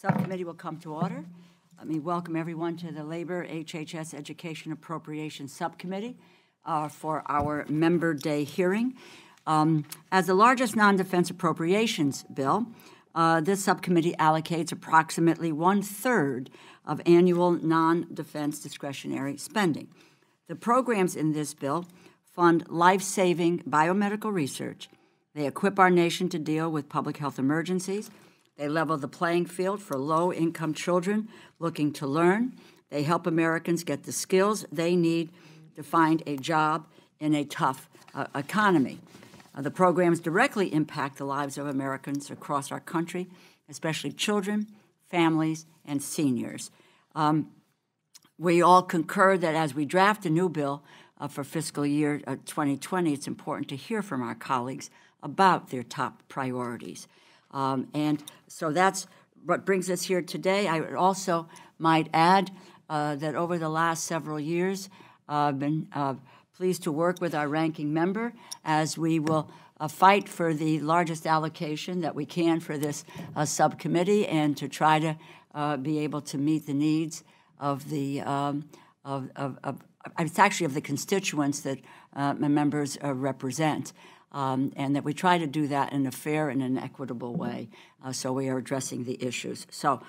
Subcommittee will come to order. Let me welcome everyone to the Labor HHS Education Appropriations Subcommittee for our Member Day hearing. As the largest non-defense appropriations bill, this subcommittee allocates approximately 1/3 of annual non-defense discretionary spending. The programs in this bill fund life-saving biomedical research. They equip our nation to deal with public health emergencies. They level the playing field for low-income children looking to learn. They help Americans get the skills they need to find a job in a tough economy. The programs directly impact the lives of Americans across our country, especially children, families, and seniors. We all concur that as we draft a new bill for fiscal year 2020, it's important to hear from our colleagues about their top priorities. And so that's what brings us here today. I also might add that over the last several years, I've been pleased to work with our ranking member as we will fight for the largest allocation that we can for this subcommittee and to try to be able to meet the needs of the it's actually of the constituents that my members represent. And that we try to do that in a fair and an equitable way, so we are addressing the issues. So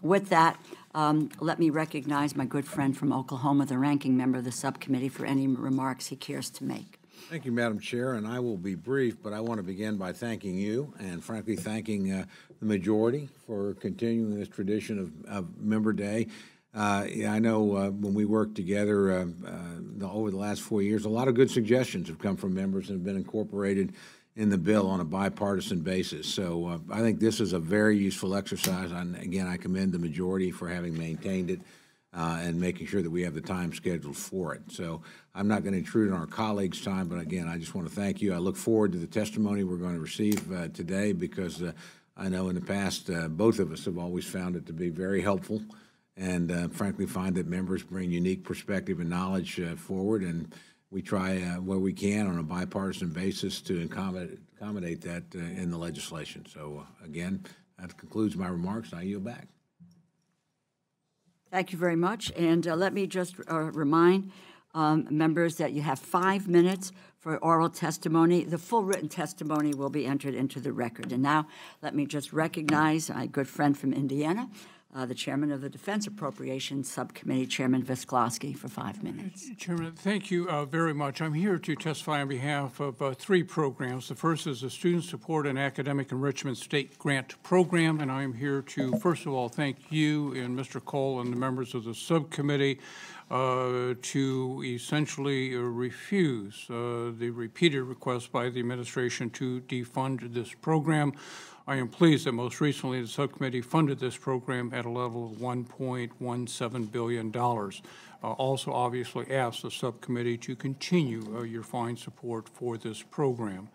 with that, let me recognize my good friend from Oklahoma, the ranking member of the subcommittee, for any remarks he cares to make. Thank you, Madam Chair, and I will be brief, but I want to begin by thanking you and, frankly, thanking the majority for continuing this tradition of Member Day. I know when we worked together over the last 4 years, a lot of good suggestions have come from members and have been incorporated in the bill on a bipartisan basis. So I think this is a very useful exercise. And again, I commend the majority for having maintained it and making sure that we have the time scheduled for it. So I'm not going to intrude on our colleagues' time, but again, I just want to thank you. I look forward to the testimony we're going to receive today because I know in the past both of us have always found it to be very helpful. And frankly, find that members bring unique perspective and knowledge forward, and we try where we can on a bipartisan basis to accommodate that in the legislation. So again, that concludes my remarks. I yield back. Thank you very much. And let me just remind members that you have 5 minutes for oral testimony. The full written testimony will be entered into the record. And now let me just recognize my good friend from Indiana, the chairman of the Defense Appropriations Subcommittee, Chairman Visklosky, for 5 minutes. Chairman, thank you very much. I'm here to testify on behalf of 3 programs. The first is the Student Support and Academic Enrichment State Grant Program, and I'm here to, first of all, thank you and Mr. Cole and the members of the subcommittee to essentially refuse the repeated request by the administration to defund this program. I am pleased that most recently the subcommittee funded this program at a level of $1.17 billion. Also obviously asked the subcommittee to continue your fine support for this program.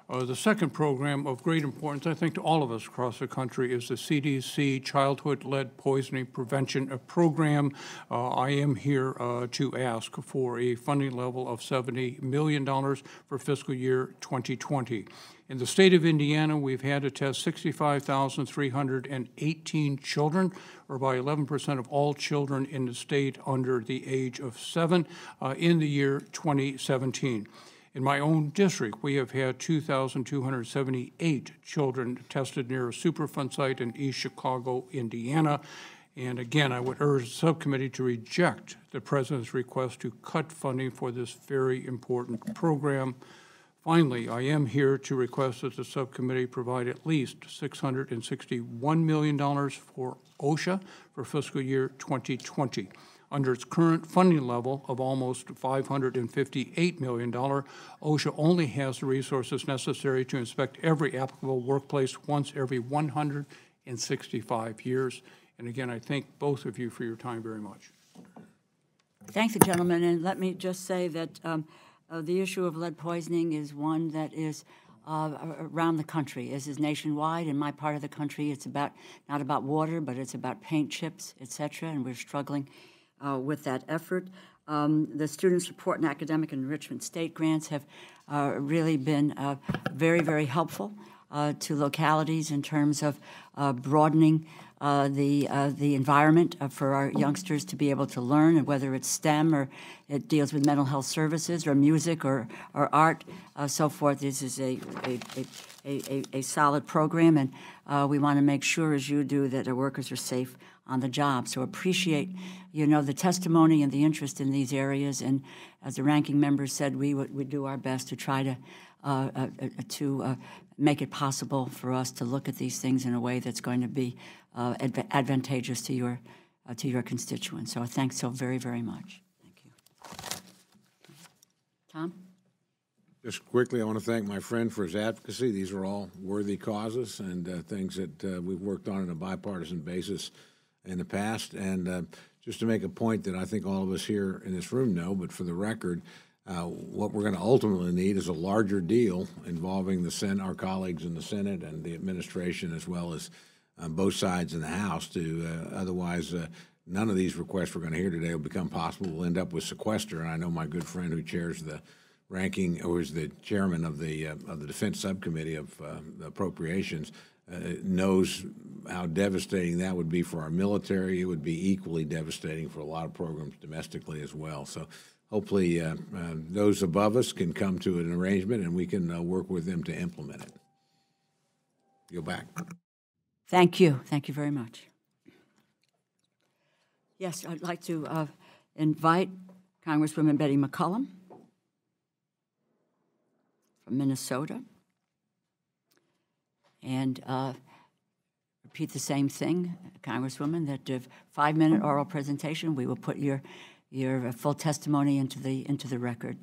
The second program of great importance, I think, to all of us across the country is the CDC Childhood Lead Poisoning Prevention Program. I am here to ask for a funding level of $70 million for fiscal year 2020. In the state of Indiana, we've had to test 65,318 children, or by 11% of all children in the state under the age of 7 in the year 2017. In my own district, we have had 2,278 children tested near a Superfund site in East Chicago, Indiana. And again, I would urge the subcommittee to reject the President's request to cut funding for this very important program. Finally, I am here to request that the subcommittee provide at least $661 million for OSHA for fiscal year 2020. Under its current funding level of almost $558 million, OSHA only has the resources necessary to inspect every applicable workplace once every 165 years. And again, I thank both of you for your time very much. Thank you, gentlemen. And let me just say that the issue of lead poisoning is one that is around the country. This is nationwide. In my part of the country, it's not about water, but it's about paint chips, et cetera, and we're struggling with that effort. The Student Support and Academic Enrichment State Grants have really been very, very helpful to localities in terms of broadening the environment for our youngsters to be able to learn, and whether it's STEM or it deals with mental health services or music or art, so forth. This is a solid program, and we want to make sure, as you do, that our workers are safe on the job. So appreciate, the testimony and the interest in these areas. And as the ranking member said, we do our best to try to make it possible for us to look at these things in a way that's going to be advantageous to your constituents. So thanks so very, very much. Thank you. Tom? Just quickly, I want to thank my friend for his advocacy. These are all worthy causes and things that we've worked on a bipartisan basis in the past. And just to make a point that I think all of us here in this room know, but for the record, what we're going to ultimately need is a larger deal involving our colleagues in the Senate and the administration, as well as both sides in the House. Otherwise, none of these requests we're going to hear today will become possible. We'll end up with sequester. And I know my good friend who chairs the ranking, or is the chairman of the Defense Subcommittee of the Appropriations, knows how devastating that would be for our military. It would be equally devastating for a lot of programs domestically as well. So hopefully those above us can come to an arrangement and we can work with them to implement it. Go back. Thank you. Thank you very much. Yes, I'd like to invite Congresswoman Betty McCollum from Minnesota. And repeat the same thing, Congresswoman, that 5-minute oral presentation. We will put your full testimony into the record.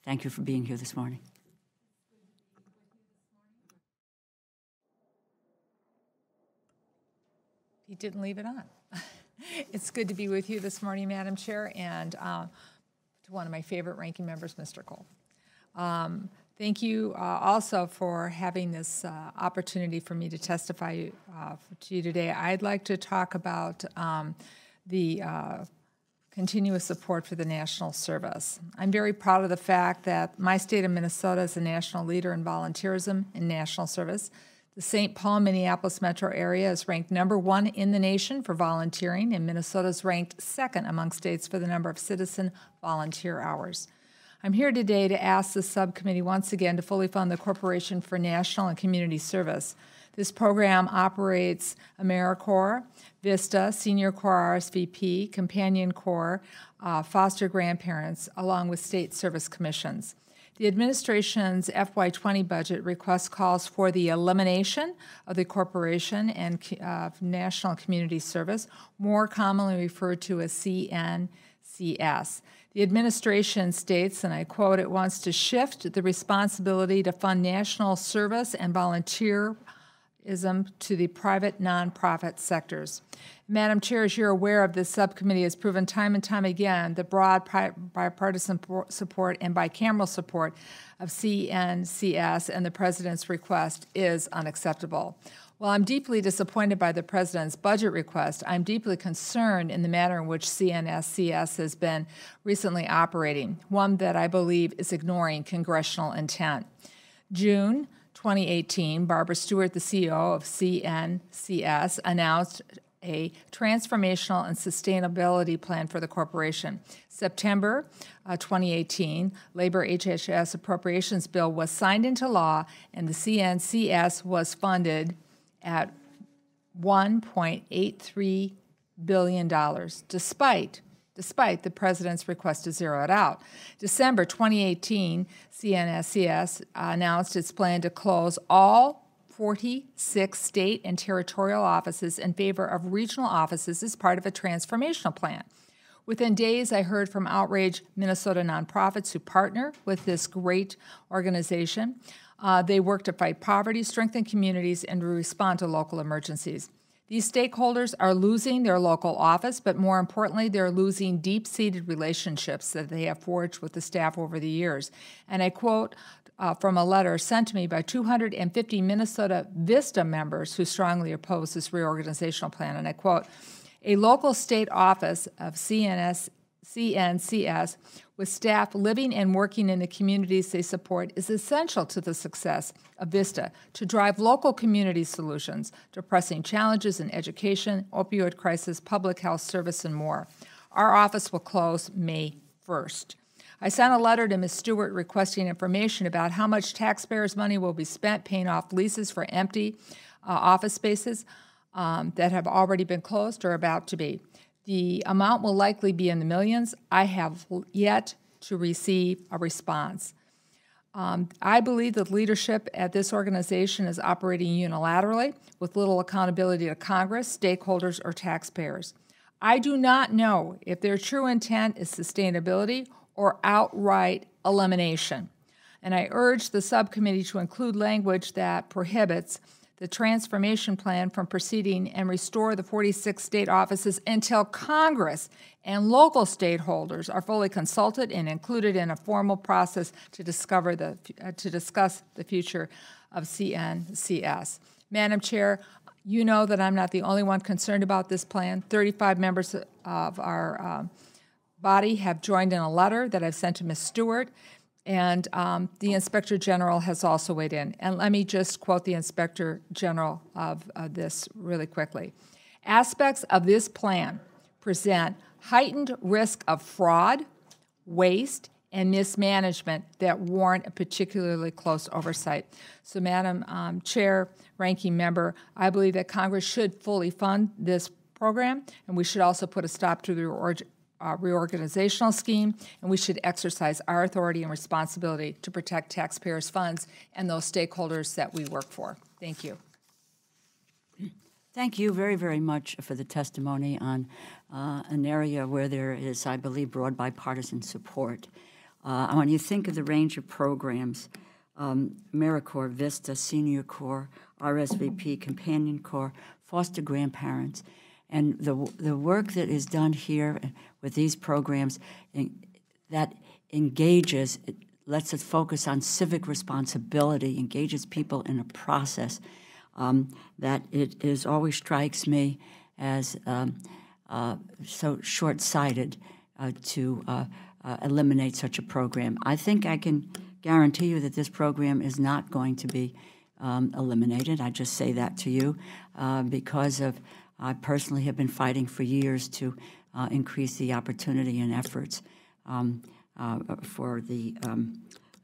Thank you for being here this morning. He didn't leave it on. It's good to be with you this morning, Madam Chair, and to one of my favorite ranking members, Mr. Cole. Thank you also for having this opportunity for me to testify to you today. I'd like to talk about the continuous support for the National Service. I'm very proud of the fact that my state of Minnesota is a national leader in volunteerism in national service. The St. Paul, Minneapolis metro area is ranked #1 in the nation for volunteering, and Minnesota is ranked 2nd among states for the number of citizen volunteer hours. I'm here today to ask the subcommittee once again to fully fund the Corporation for National and Community Service. This program operates AmeriCorps, VISTA, Senior Corps RSVP, Companion Corps, foster grandparents, along with state service commissions. The administration's FY20 budget request calls for the elimination of the Corporation and National Community Service, more commonly referred to as CNCS. The administration states, and I quote, it wants to shift the responsibility to fund national service and volunteerism to the private nonprofit sectors. Madam Chair, as you're aware of, this subcommittee has proven time and time again the broad bipartisan support and bicameral support of CNCS, and the President's request is unacceptable. While I'm deeply disappointed by the President's budget request, I'm deeply concerned in the manner in which CNSCS has been recently operating, one that I believe is ignoring congressional intent. June 2018, Barbara Stewart, the CEO of CNCS, announced a transformational and sustainability plan for the corporation. September 2018, Labor HHS appropriations bill was signed into law, and the CNCS was funded at $1.83 billion, despite the President's request to zero it out. December 2018, CNSCS announced its plan to close all 46 state and territorial offices in favor of regional offices as part of a transformational plan. Within days, I heard from outraged Minnesota nonprofits who partner with this great organization. They work to fight poverty, strengthen communities, and to respond to local emergencies. These stakeholders are losing their local office, but more importantly, they're losing deep-seated relationships that they have forged with the staff over the years. And I quote from a letter sent to me by 250 Minnesota VISTA members who strongly oppose this reorganizational plan, and I quote, "A local state office of CNCS with staff living and working in the communities they support is essential to the success of VISTA to drive local community solutions to pressing challenges in education, opioid crisis, public health service, and more. Our office will close May 1st. I sent a letter to Ms. Stewart requesting information about how much taxpayers' money will be spent paying off leases for empty office spaces that have already been closed or about to be. The amount will likely be in the millions. I have yet to receive a response. I believe that leadership at this organization is operating unilaterally with little accountability to Congress, stakeholders, or taxpayers. I do not know if their true intent is sustainability or outright elimination. And I urge the subcommittee to include language that prohibits the transformation plan from proceeding and restore the 46 state offices until Congress and local stakeholders are fully consulted and included in a formal process to discuss the future of CNCS. Madam Chair, you know that I'm not the only one concerned about this plan. 35 members of our body have joined in a letter that I've sent to Ms. Stewart, and the Inspector General has also weighed in. And let me just quote the Inspector General of this really quickly. Aspects of this plan present heightened risk of fraud, waste, and mismanagement that warrant a particularly close oversight. So, Madam Chair, Ranking Member, I believe that Congress should fully fund this program, and we should also put a stop to the reorganizational scheme, and we should exercise our authority and responsibility to protect taxpayers' funds and those stakeholders that we work for. Thank you. Thank you very, very much for the testimony on an area where there is, I believe, broad bipartisan support. When you think of the range of programs, AmeriCorps, VISTA, Senior Corps, RSVP, Companion Corps, foster grandparents, and the work that is done here with these programs that engages, it lets us focus on civic responsibility, engages people in a process that it is always strikes me as so short-sighted to eliminate such a program. I think I can guarantee you that this program is not going to be eliminated. I just say that to you because of I personally have been fighting for years to increase the opportunity and efforts for the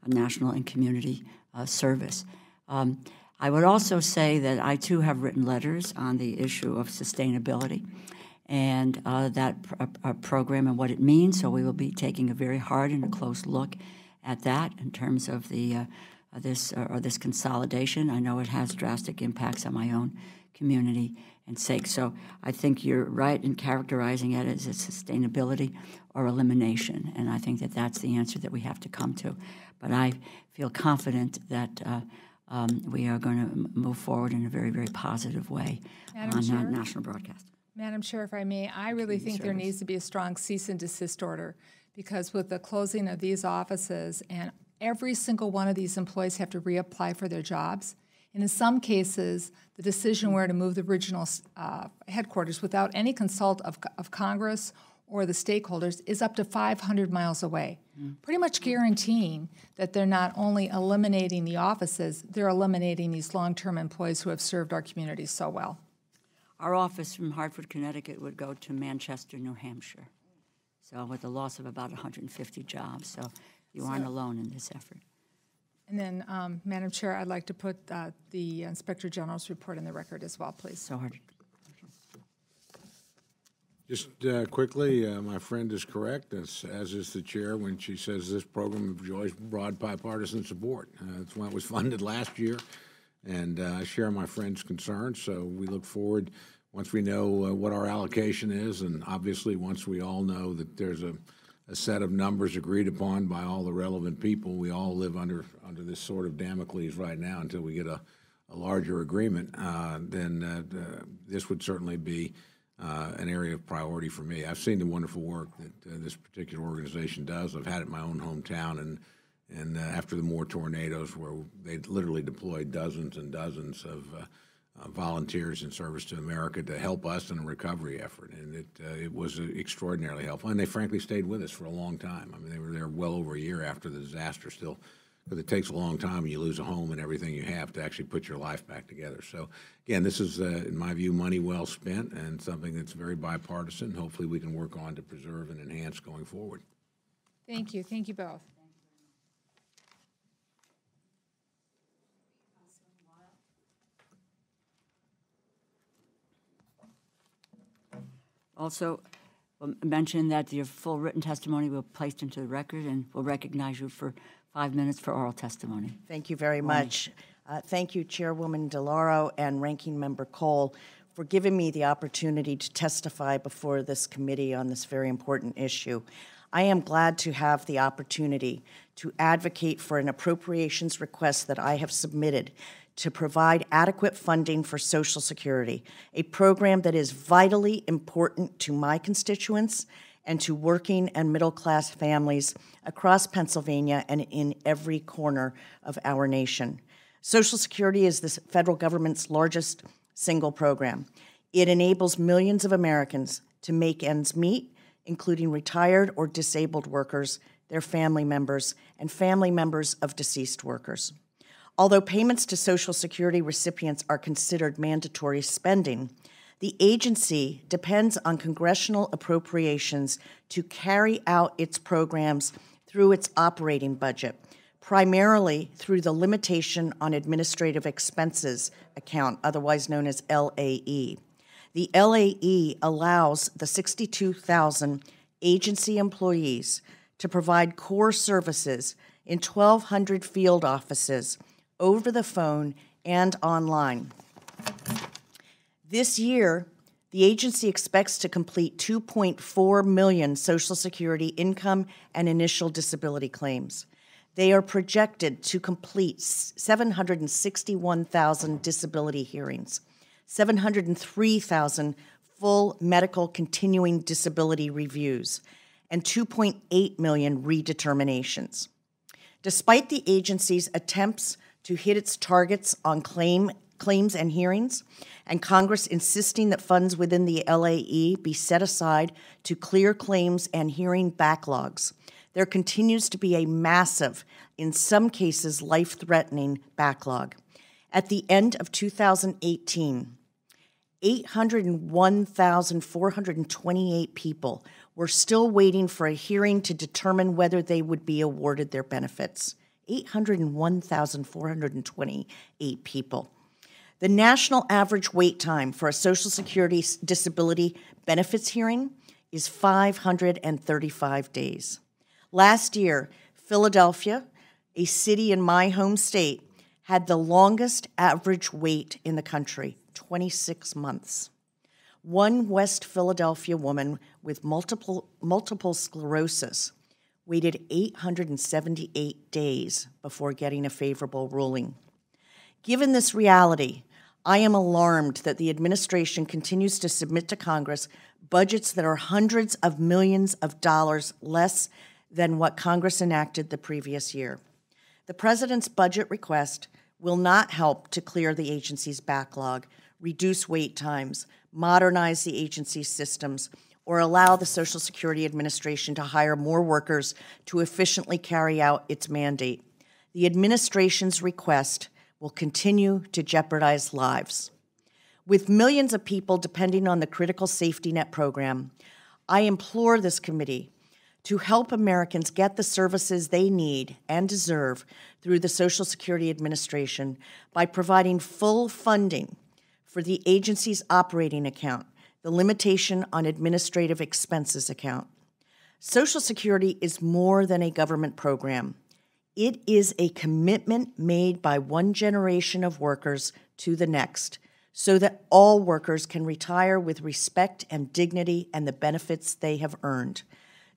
national and community service. I would also say that I, too, have written letters on the issue of sustainability and that program and what it means, so we will be taking a very hard and a close look at that in terms of the this consolidation. I know it has drastic impacts on my own community and sake. So I think you're right in characterizing it as a sustainability or elimination, and I think that that's the answer that we have to come to. But I feel confident that we are going to move forward in a very, very positive way on national broadcast. Madam Chair, if I may, I really think there needs to be a strong cease and desist order, because with the closing of these offices and every single one of these employees have to reapply for their jobs. And in some cases, the decision where to move the regional headquarters without any consult of Congress or the stakeholders is up to 500 miles away, pretty much guaranteeing that they're not only eliminating the offices, they're eliminating these long-term employees who have served our communities so well. Our office from Hartford, Connecticut would go to Manchester, New Hampshire. So with a loss of about 150 jobs. So you aren't alone in this effort. And then, Madam Chair, I'd like to put the Inspector General's report in the record as well, please. So hard. Just quickly, my friend is correct, as is the chair, when she says this program enjoys broad bipartisan support. That's when it was funded last year, and I share my friend's concerns. So we look forward, once we know what our allocation is, and obviously once we all know that there's a set of numbers agreed upon by all the relevant people. We all live under this sort of Damocles right now until we get a larger agreement. Then this would certainly be an area of priority for me. I've seen the wonderful work that this particular organization does. I've had it in my own hometown, and after the Moore tornadoes, where they literally deployed dozens and dozens volunteers in service to America to help us in a recovery effort, and it was extraordinarily helpful. And they frankly stayed with us for a long time. I mean, they were there well over a year after the disaster still, because it takes a long time when you lose a home and everything you have to actually put your life back together. So, again, this is, in my view, money well spent and something that's very bipartisan. Hopefully we can work on to preserve and enhance going forward. Thank you. Thank you both. Also, we'll mention that your full written testimony will be placed into the record, and we'll recognize you for 5 minutes for oral testimony. Thank you very much. Thank you, Chairwoman DeLauro and Ranking Member Cole, for giving me the opportunity to testify before this committee on this very important issue. I am glad to have the opportunity to advocate for an appropriations request that I have submitted to provide adequate funding for Social Security, a program that is vitally important to my constituents and to working and middle-class families across Pennsylvania and in every corner of our nation. Social Security is the federal government's largest single program. It enables millions of Americans to make ends meet, including retired or disabled workers, their family members, and family members of deceased workers. Although payments to Social Security recipients are considered mandatory spending, the agency depends on congressional appropriations to carry out its programs through its operating budget, primarily through the Limitation on Administrative Expenses account, otherwise known as LAE. The LAE allows the 62,000 agency employees to provide core services in 1,200 field offices over the phone and online. This year, the agency expects to complete 2.4 million Social Security income and initial disability claims. They are projected to complete 761,000 disability hearings, 703,000 full medical continuing disability reviews, and 2.8 million redeterminations. Despite the agency's attempts to hit its targets on claims and hearings, and Congress insisting that funds within the LAE be set aside to clear claims and hearing backlogs, there continues to be a massive, in some cases life-threatening, backlog. At the end of 2018, 801,428 people were still waiting for a hearing to determine whether they would be awarded their benefits. 801,428 people. The national average wait time for a Social Security disability benefits hearing is 535 days. Last year, Philadelphia, a city in my home state, had the longest average wait in the country, 26 months. One West Philadelphia woman with multiple sclerosis waited 878 days before getting a favorable ruling. Given this reality, I am alarmed that the administration continues to submit to Congress budgets that are hundreds of millions of dollars less than what Congress enacted the previous year. The President's budget request will not help to clear the agency's backlog, reduce wait times, modernize the agency's systems, or allow the Social Security Administration to hire more workers to efficiently carry out its mandate. The administration's request will continue to jeopardize lives. With millions of people depending on the Critical Safety Net program, I implore this committee to help Americans get the services they need and deserve through the Social Security Administration by providing full funding for the agency's operating account, the Limitation on Administrative Expenses account. Social Security is more than a government program. It is a commitment made by one generation of workers to the next, so that all workers can retire with respect and dignity and the benefits they have earned.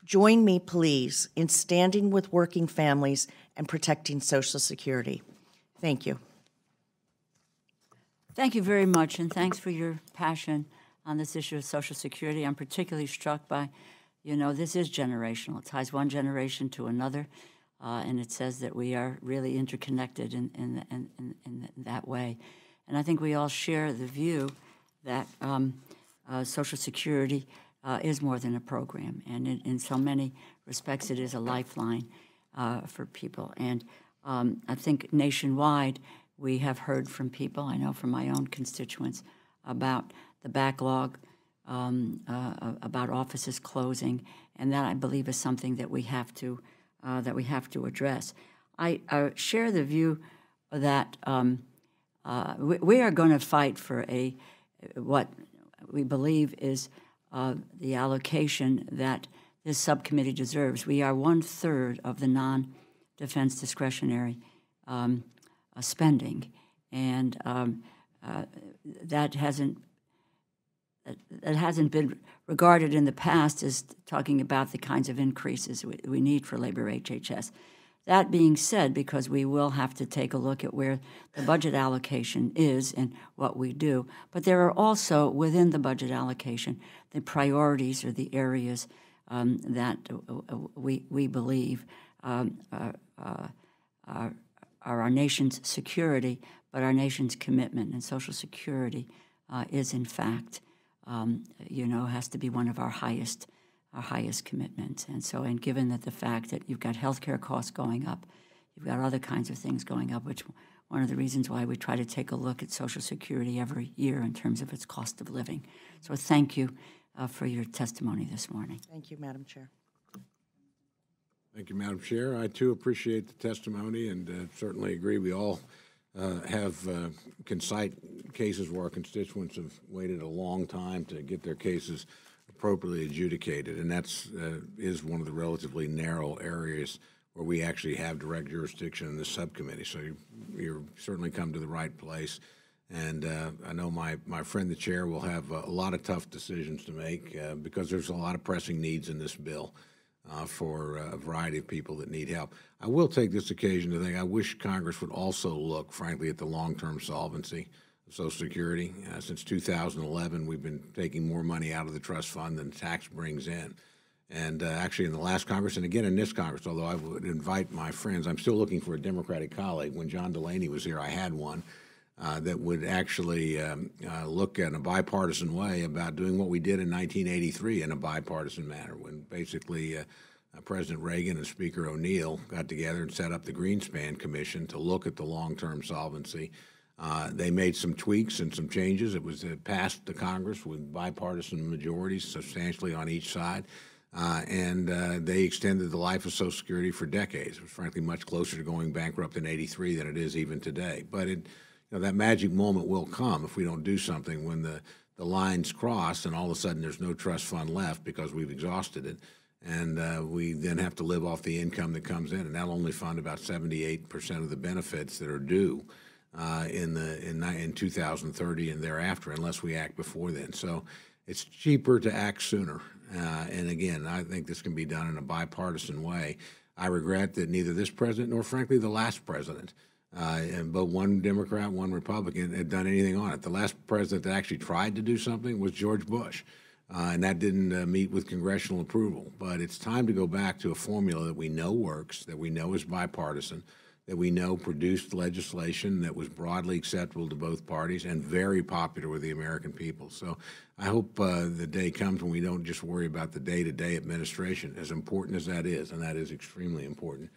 Join me, please, in standing with working families and protecting Social Security. Thank you. Thank you very much, and thanks for your passion on this issue of Social Security. I'm particularly struck by, this is generational. It ties one generation to another, and it says that we are really interconnected in that way. And I think we all share the view that Social Security is more than a program, and in so many respects it is a lifeline for people. And I think nationwide we have heard from people, I know from my own constituents, about the backlog, about offices closing, and that I believe is something that we have to address. I share the view that we are going to fight for what we believe is the allocation that this subcommittee deserves. We are 1/3 of the non-defense discretionary spending, and that hasn't been regarded in the past as talking about the kinds of increases we need for labor HHS. That being said, because we will have to take a look at where the budget allocation is and what we do, but there are also within the budget allocation the priorities or the areas that we believe are our nation's security, but our nation's commitment. And Social Security is, in fact, has to be one of our highest commitments. And so, and given that the fact that you've got healthcare costs going up, you've got other kinds of things going up, which one of the reasons why we try to take a look at Social Security every year in terms of its cost of living. So thank you for your testimony this morning. Thank you, Madam Chair. Thank you, Madam Chair. I, too, appreciate the testimony and certainly agree we all can cite cases where our constituents have waited a long time to get their cases appropriately adjudicated, and that's is one of the relatively narrow areas where we actually have direct jurisdiction in the subcommittee. So you're certainly come to the right place. And I know my friend the chair will have a lot of tough decisions to make because there's a lot of pressing needs in this bill for a variety of people that need help. I will take this occasion to think I wish Congress would also look, frankly, at the long-term solvency of Social Security. Since 2011, we've been taking more money out of the trust fund than the tax brings in. And actually in the last Congress, and again in this Congress, although I would invite my friends, I'm still looking for a Democratic colleague. When John Delaney was here, I had one that would actually look in a bipartisan way about doing what we did in 1983 in a bipartisan manner, when basically President Reagan and Speaker O'Neill got together and set up the Greenspan Commission to look at the long-term solvency. They made some tweaks and some changes. It was passed the Congress with bipartisan majorities substantially on each side. And they extended the life of Social Security for decades. It was frankly much closer to going bankrupt in '83 than it is even today. But that magic moment will come if we don't do something when the lines cross and all of a sudden there's no trust fund left because we've exhausted it. And we then have to live off the income that comes in. And that'll only fund about 78% of the benefits that are due in 2030 and thereafter, unless we act before then. So it's cheaper to act sooner. And again, I think this can be done in a bipartisan way. I regret that neither this president nor, frankly, the last president, but one Democrat, one Republican, had done anything on it. The last president that actually tried to do something was George Bush, and that didn't meet with congressional approval. But it's time to go back to a formula that we know works, that we know is bipartisan, that we know produced legislation that was broadly acceptable to both parties and very popular with the American people. So I hope the day comes when we don't just worry about the day-to-day administration, as important as that is, and that is extremely important,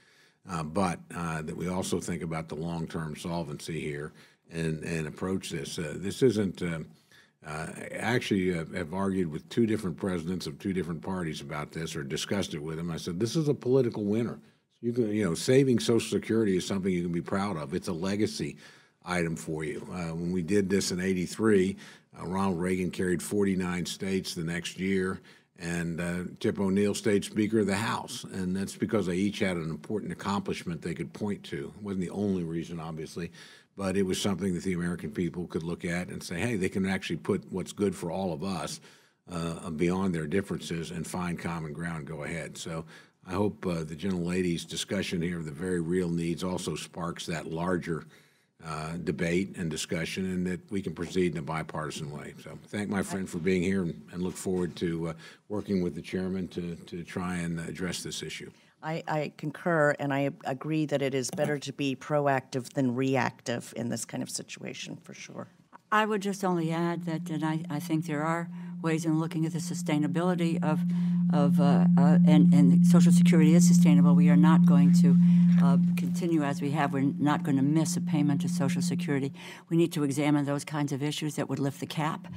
but that we also think about the long-term solvency here and approach this. This isn't actually have argued with two different presidents of two different parties about this or discussed it with them. I said, this is a political winner. Saving Social Security is something you can be proud of. It's a legacy item for you. When we did this in '83, Ronald Reagan carried 49 states the next year, and Tip O'Neill stayed Speaker of the House. And that's because they each had an important accomplishment they could point to. It wasn't the only reason, obviously, but it was something that the American people could look at and say, hey, they can actually put what's good for all of us beyond their differences and find common ground, go ahead. So I hope the gentlelady's discussion here of the very real needs also sparks that larger debate and discussion, and that we can proceed in a bipartisan way. So thank my friend for being here and look forward to working with the chairman to try and address this issue. I concur, and I agree that it is better to be proactive than reactive in this kind of situation, for sure. I would just only add that, and I think there are ways in looking at the sustainability and Social Security is sustainable. We are not going to continue as we have. We're not going to miss a payment to Social Security. We need to examine those kinds of issues that would lift the cap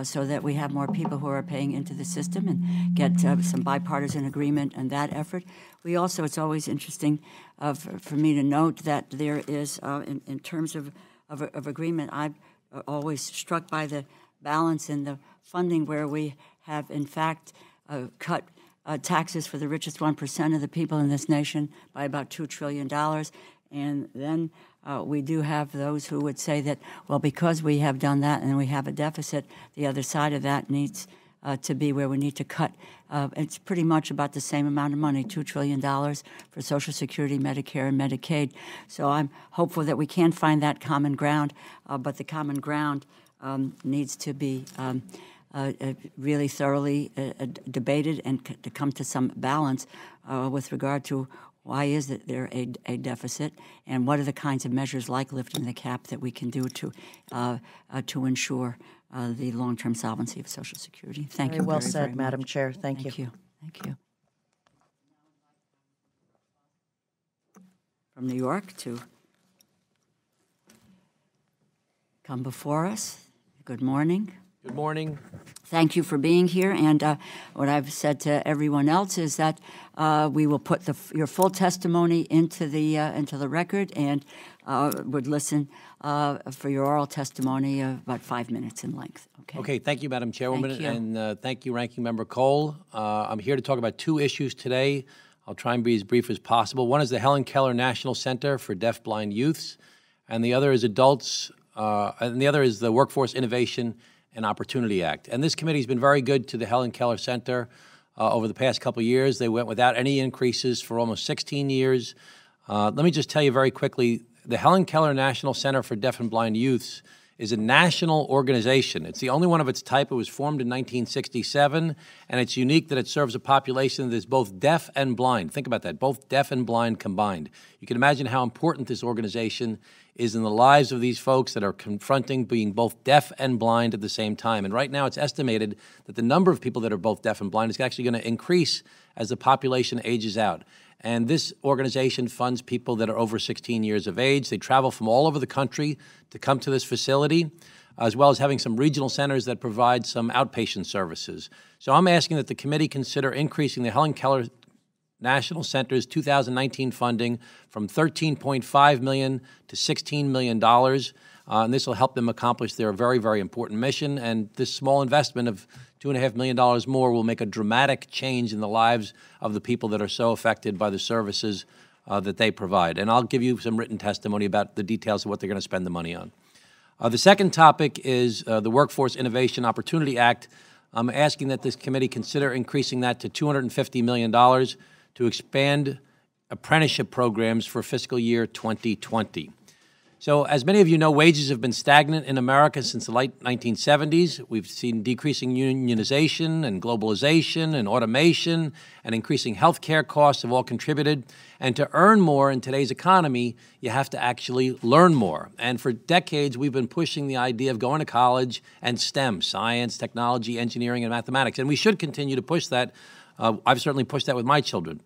so that we have more people who are paying into the system and get some bipartisan agreement in that effort. We also, it's always interesting for me to note that there is, in terms of agreement, I've always struck by the balance in the funding where we have, in fact, cut taxes for the richest 1% of the people in this nation by about $2 trillion. And then we do have those who would say that, well, because we have done that and we have a deficit, the other side of that needs to be where we need to cut. It's pretty much about the same amount of money, $2 trillion for Social Security, Medicare, and Medicaid. So I'm hopeful that we can find that common ground, but the common ground needs to be really thoroughly debated and to come to some balance with regard to why is there a deficit, and what are the kinds of measures like lifting the cap that we can do to ensure the long-term solvency of Social Security. Thank you Very well very, said, very Madam much. Chair. Thank you. Thank you. From New York to come before us. Good morning. Good morning. Thank you for being here. And what I've said to everyone else is that we will put your full testimony into the record, and would listen for your oral testimony of about 5 minutes in length. Okay. Okay. Thank you, Madam Chairwoman, Thank you. and thank you, Ranking Member Cole. I'm here to talk about two issues today. I'll try and be as brief as possible. One is the Helen Keller National Center for Deafblind Youths, and the other is the Workforce Innovation and Opportunity Act. And this committee has been very good to the Helen Keller Center over the past couple of years. They went without any increases for almost 16 years. Let me just tell you very quickly, the Helen Keller National Center for Deaf and Blind Youths is a national organization. It's the only one of its type. It was formed in 1967, and it's unique that it serves a population that is both deaf and blind. Think about that, both deaf and blind combined. You can imagine how important this organization is in the lives of these folks that are confronting being both deaf and blind at the same time. And right now it's estimated that the number of people that are both deaf and blind is actually going to increase as the population ages out. And this organization funds people that are over 16 years of age. They travel from all over the country to come to this facility, as well as having some regional centers that provide some outpatient services. So I'm asking that the committee consider increasing the Helen Keller National Center's 2019 funding from $13.5 million to $16 million. And this will help them accomplish their very, very important mission. And this small investment of $2.5 million more will make a dramatic change in the lives of the people that are so affected by the services that they provide. And I'll give you some written testimony about the details of what they're going to spend the money on. The second topic is the Workforce Innovation Opportunity Act. I'm asking that this committee consider increasing that to $250 million to expand apprenticeship programs for fiscal year 2020. So as many of you know, wages have been stagnant in America since the late 1970s. We've seen decreasing unionization and globalization and automation, and increasing health care costs have all contributed. And to earn more in today's economy, you have to actually learn more. And for decades, we've been pushing the idea of going to college and STEM, science, technology, engineering, and mathematics. And we should continue to push that. I've certainly pushed that with my children.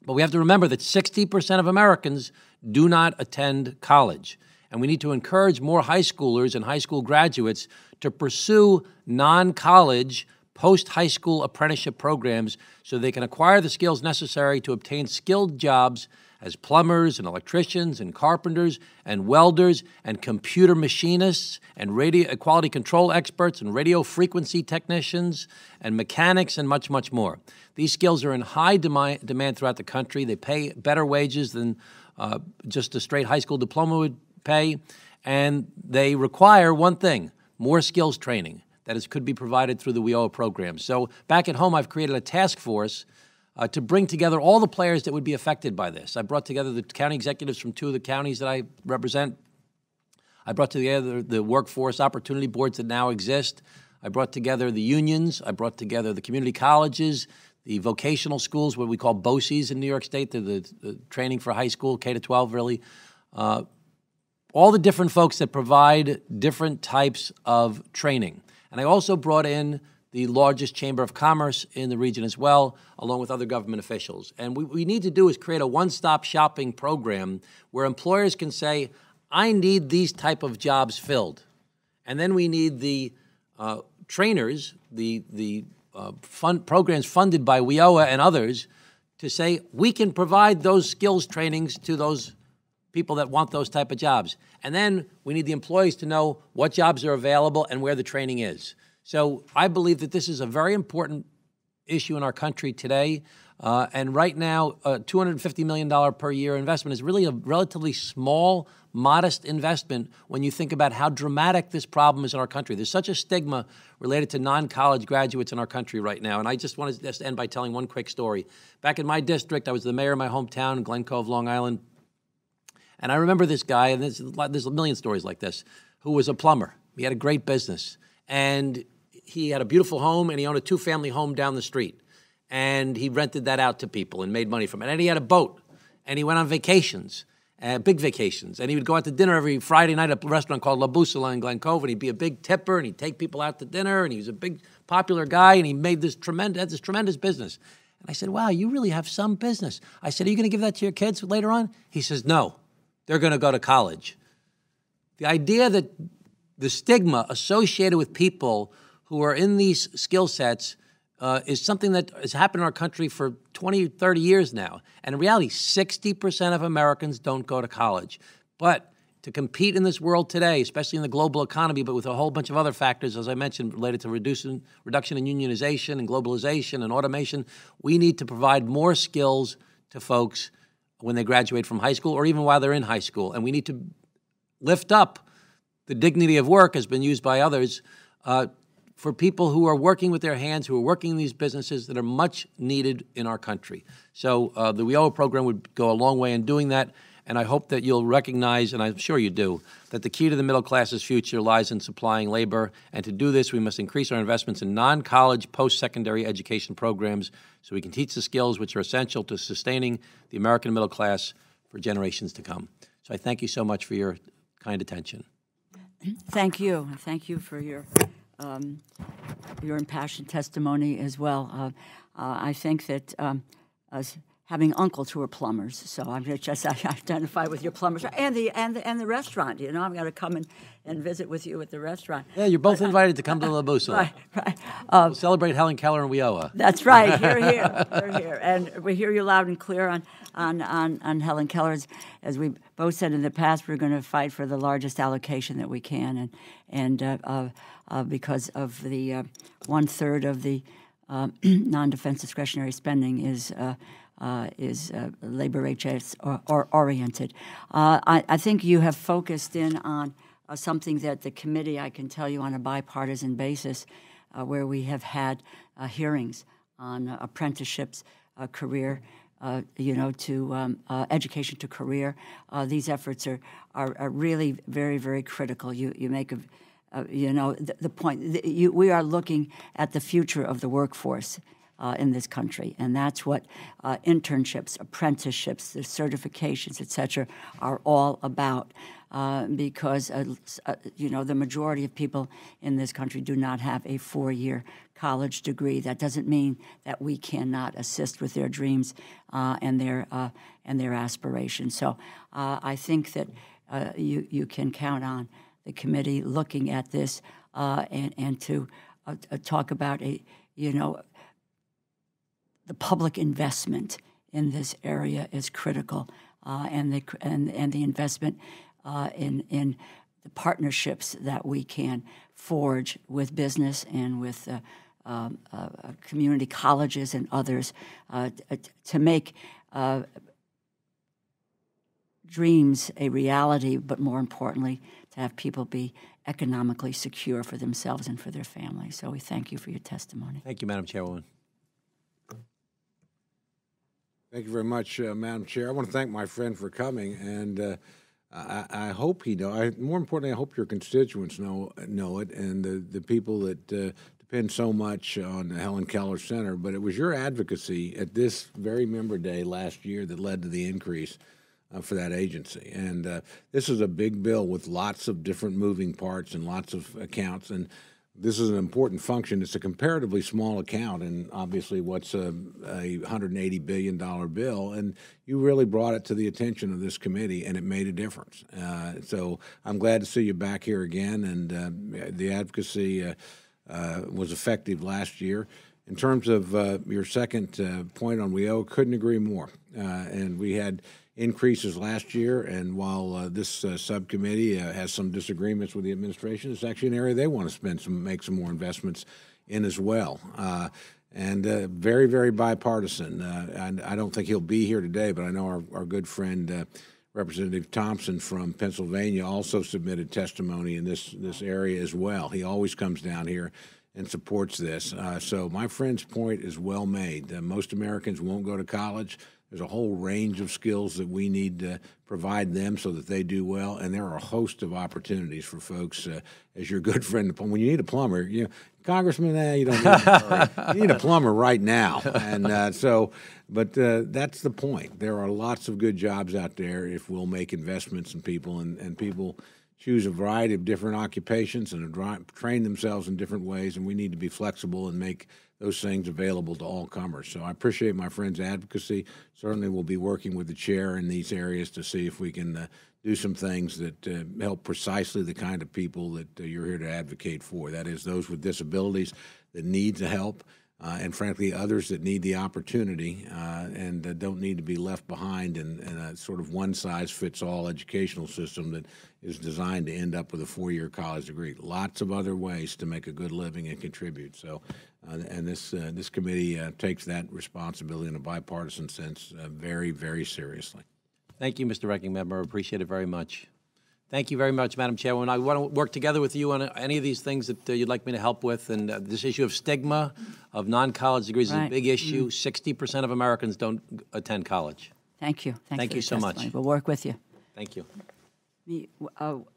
But we have to remember that 60% of Americans do not attend college. And we need to encourage more high schoolers and high school graduates to pursue non-college, post-high school apprenticeship programs so they can acquire the skills necessary to obtain skilled jobs as plumbers and electricians and carpenters and welders and computer machinists and radio quality control experts and radio frequency technicians and mechanics and much, much more. These skills are in high demand throughout the country. They pay better wages than just a straight high school diploma would pay, and they require one thing: more skills training that could be provided through the WIOA program. So back at home, I've created a task force to bring together all the players that would be affected by this. I brought together the county executives from 2 of the counties that I represent. I brought together the workforce opportunity boards that now exist. I brought together the unions. I brought together the community colleges, the vocational schools, what we call BOCES in New York State, the training for high school, K to 12 really, all the different folks that provide different types of training. And I also brought in the largest chamber of commerce in the region as well, along with other government officials. And what we need to do is create a one-stop shopping program where employers can say, I need these type of jobs filled. And then we need the trainers, the programs funded by WIOA and others to say, we can provide those skills trainings to those people that want those type of jobs. And then we need the employees to know what jobs are available and where the training is. So I believe that this is a very important issue in our country today. And right now, a $250 million per year investment is really a relatively small, modest investment when you think about how dramatic this problem is in our country. There's such a stigma related to non-college graduates in our country right now. And I just want to end by telling one quick story. Back in my district, I was the mayor of my hometown, Glen Cove, Long Island. And I remember this guy, and there's a million stories like this, who was a plumber. He had a great business. And he had a beautiful home, and he owned a two-family home down the street. And he rented that out to people and made money from it. And he had a boat, and he went on vacations, big vacations. And he would go out to dinner every Friday night at a restaurant called La Bussola in Glen Cove, and he'd be a big tipper, and he'd take people out to dinner, and he was a big, popular guy, and he made this tremendous business. And I said, wow, you really have some business. I said, are you going to give that to your kids later on? He says, no, they're going to go to college. The idea that the stigma associated with people who are in these skill sets is something that has happened in our country for 20, 30 years now. And in reality, 60% of Americans don't go to college. But to compete in this world today, especially in the global economy, but with a whole bunch of other factors, as I mentioned, related to reduction in unionization and globalization and automation, we need to provide more skills to folks when they graduate from high school or even while they're in high school. And we need to lift up the dignity of work, has been used by others, for people who are working with their hands, who are working in these businesses that are much needed in our country. So the WIOA program would go a long way in doing that, and I hope that you'll recognize, and I'm sure you do, that the key to the middle class's future lies in supplying labor, and to do this, we must increase our investments in non-college, post-secondary education programs so we can teach the skills which are essential to sustaining the American middle class for generations to come. So I thank you so much for your kind attention. Thank you. Thank you for your impassioned testimony as well. I think that as having uncles who are plumbers, so I'm just I identify with your plumbers and the restaurant. You know, I'm going to come and visit with you at the restaurant. Yeah, you're both invited to come to La Bussola. Right. We'll celebrate Helen Keller and WIOA. That's right. Hear, hear, and we hear you loud and clear on Helen Keller. As we both said in the past, we're going to fight for the largest allocation that we can, and because of the 1/3 of the non-defense discretionary spending is labor HS oriented. I think you have focused in on something that the committee, I can tell you on a bipartisan basis, where we have had hearings on apprenticeships, career, to education to career. These efforts are really very, very critical. You make the point. We are looking at the future of the workforce in this country, and that's what internships, apprenticeships, the certifications, et cetera, are all about. Because the majority of people in this country do not have a 4-year college degree. That doesn't mean that we cannot assist with their dreams and their aspirations. So I think that you can count on the committee looking at this and to talk about the public investment in this area is critical, and the investment in the partnerships that we can forge with business and with community colleges and others to make dreams a reality, but more importantly, to have people be economically secure for themselves and for their families. So we thank you for your testimony. Thank you, Madam Chairwoman. Thank you very much, Madam Chair. I want to thank my friend for coming, and I hope he knows. More importantly, I hope your constituents know it, and the people that depend so much on the Helen Keller Center, but it was your advocacy at this very member day last year that led to the increase for that agency. And this is a big bill with lots of different moving parts and lots of accounts, and this is an important function. It's a comparatively small account, and obviously what's a $180 billion bill, and you really brought it to the attention of this committee, and it made a difference. So I'm glad to see you back here again, and the advocacy was effective last year. In terms of your second point on WEO, couldn't agree more. And we had increases last year, and while this subcommittee has some disagreements with the administration, it's actually an area they want to make some more investments in as well. And very, very bipartisan. And I don't think he'll be here today, but I know our good friend Representative Thompson from Pennsylvania also submitted testimony in this area as well. He always comes down here and supports this. So my friend's point is well made. Most Americans won't go to college. There's a whole range of skills that we need to provide them so that they do well, and there are a host of opportunities for folks, as your good friend, when you need a plumber, Congressman, you don't need a plumber. You need a plumber right now. And but that's the point. There are lots of good jobs out there if we'll make investments in people, and people choose a variety of different occupations and train themselves in different ways, and we need to be flexible and make those things available to all comers. So I appreciate my friend's advocacy. Certainly we'll be working with the chair in these areas to see if we can do some things that help precisely the kind of people that you're here to advocate for. That is, those with disabilities that need the help, and frankly others that need the opportunity and don't need to be left behind in a sort of one-size-fits-all educational system that is designed to end up with a four-year college degree. Lots of other ways to make a good living and contribute. So, and this committee takes that responsibility in a bipartisan sense very, very seriously. Thank you, Mr. Ranking Member. I appreciate it very much. Thank you very much, Madam Chairwoman. I want to work together with you on any of these things that you'd like me to help with. And this issue of stigma of non-college degrees is a big issue. 60% of Americans don't attend college. Thank you. Thank you so much. We'll work with you. Thank you.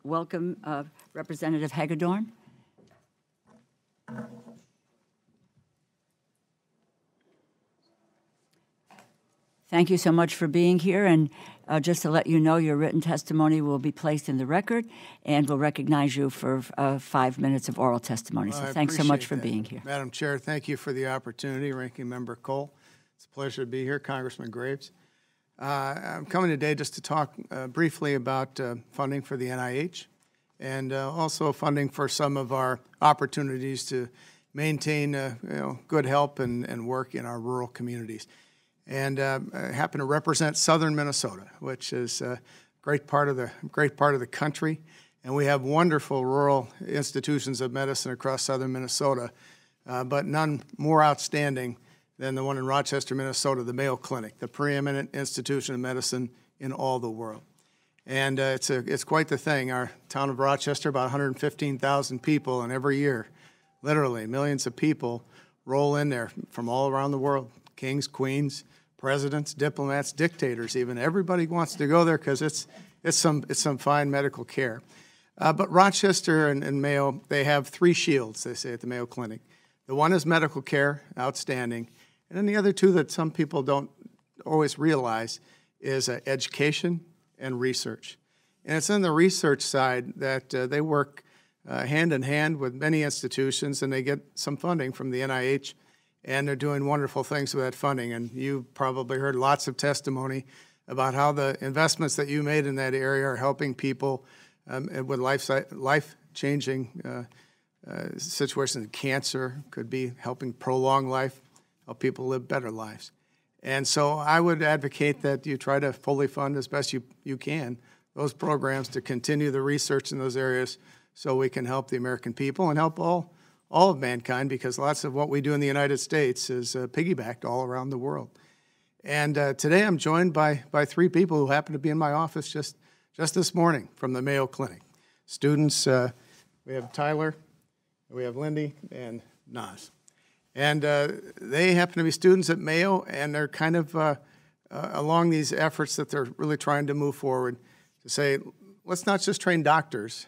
Welcome, Representative Hagedorn. Thank you so much for being here, and just to let you know, your written testimony will be placed in the record, and we'll recognize you for 5 minutes of oral testimony. So thanks so much for being here. Madam Chair, thank you for the opportunity. Ranking Member Cole, it's a pleasure to be here. Congressman Graves. I'm coming today just to talk briefly about funding for the NIH and also funding for some of our opportunities to maintain good help and work in our rural communities. And I happen to represent southern Minnesota, which is a great part of the country. And we have wonderful rural institutions of medicine across southern Minnesota, but none more outstanding than the one in Rochester, Minnesota, the Mayo Clinic, the preeminent institution of medicine in all the world. And it's quite the thing. Our town of Rochester, about 115,000 people, and every year, literally millions of people roll in there from all around the world, kings, queens, presidents, diplomats, dictators even. Everybody wants to go there because it's some fine medical care. But Rochester and Mayo, they have three shields, they say at the Mayo Clinic. The one is medical care, outstanding. And then the other two that some people don't always realize is education and research. And it's on the research side that they work hand in hand with many institutions, and they get some funding from the NIH, and they're doing wonderful things with that funding. And you probably heard lots of testimony about how the investments that you made in that area are helping people with life-changing situations. Cancer could be helping prolong life, help people live better lives. And so I would advocate that you try to fully fund as best you can those programs to continue the research in those areas so we can help the American people and help all of mankind, because lots of what we do in the United States is piggybacked all around the world. And today I'm joined by three people who happen to be in my office just this morning from the Mayo Clinic. Students, we have Tyler, we have Lindy, and Naz. And they happen to be students at Mayo, and they're kind of along these efforts that they're really trying to move forward to say, let's not just train doctors,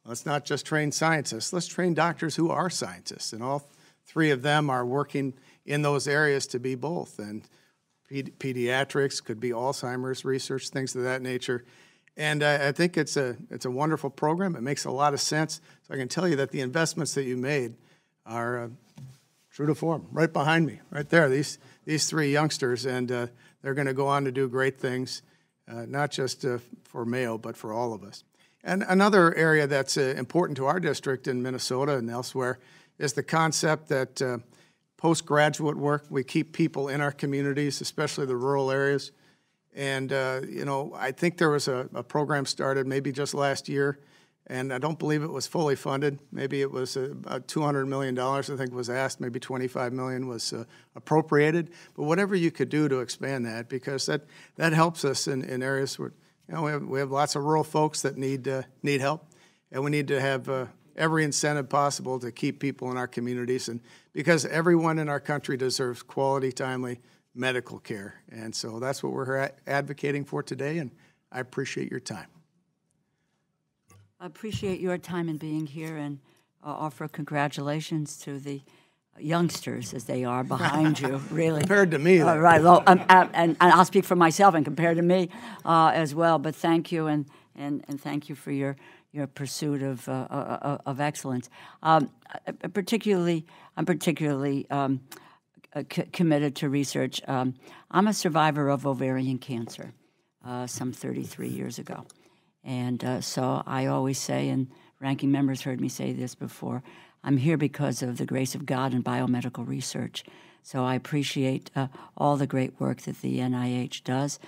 let's not just train scientists, let's train doctors who are scientists in all 3 of them are working in those areas to be both. And pediatrics, could be Alzheimer's research, things of that nature. And I think it's a wonderful program. It makes a lot of sense. So I can tell you that the investments that you made are true to form. Right behind me, right there, these 3 youngsters, and they're going to go on to do great things, not just for Mayo, but for all of us. And another area that's important to our district in Minnesota and elsewhere is the concept that postgraduate work, we keep people in our communities, especially the rural areas. And, you know, I think there was a program started maybe just last year, and I don't believe it was fully funded. Maybe it was about $200 million, I think was asked, maybe $25 million was appropriated. But whatever you could do to expand that, because that helps us in areas where, you know, we have lots of rural folks that need help, and we need to have every incentive possible to keep people in our communities, and because everyone in our country deserves quality, timely medical care. And so that's what we're advocating for today, and I appreciate your time. I appreciate your time in being here, and offer congratulations to the youngsters, as they are, behind you, really. Compared to me. Right, well, and I'll speak for myself and compared to me as well, but thank you, and thank you for your pursuit of excellence. I'm particularly committed to research. I'm a survivor of ovarian cancer some 33 years ago. And so I always say, and ranking members heard me say this before, I'm here because of the grace of God and biomedical research. So I appreciate all the great work that the NIH does.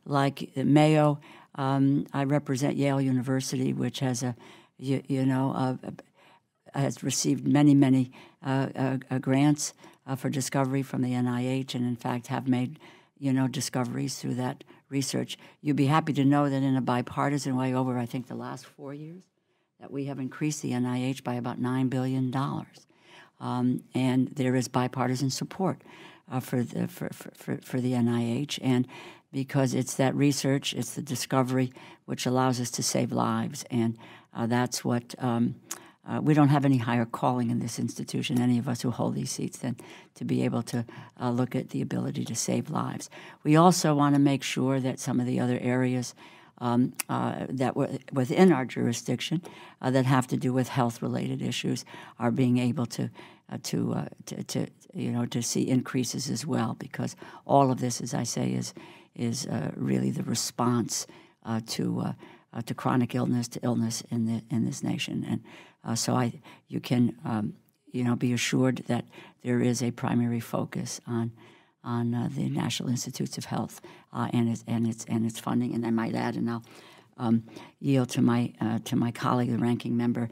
Like Mayo, I represent Yale University, which has has received many grants for discovery from the NIH, and in fact have made discoveries through that research. You'd be happy to know that in a bipartisan way, over I think the last 4 years, that we have increased the NIH by about $9 billion, and there is bipartisan support for the NIH, and because it's that research, it's the discovery which allows us to save lives, and that's what we don't have any higher calling in this institution, any of us who hold these seats, than to be able to look at the ability to save lives. We also want to make sure that some of the other areas that were within our jurisdiction that have to do with health-related issues are being able to see increases as well, because all of this, as I say, is really the response to chronic illness, to illness in this nation, and so you can be assured that there is a primary focus on the National Institutes of Health and its funding. And I might add, and I'll yield to my colleague, the ranking member,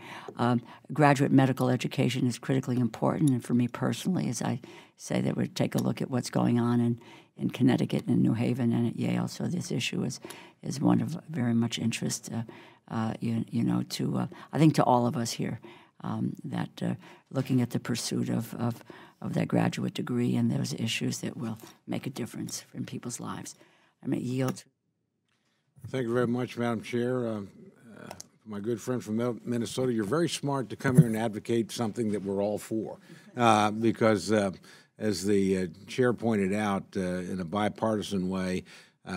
graduate medical education is critically important, and for me personally, as I say, that we take a look at what's going on in Connecticut and New Haven and at Yale. So this issue is one of very much interest, I think to all of us here, that looking at the pursuit of that graduate degree and those issues that will make a difference in people's lives. I'm going to yield. Thank you very much, Madam Chair. My good friend from Minnesota, you're very smart to come here and advocate something that we're all for, because as the chair pointed out, in a bipartisan way,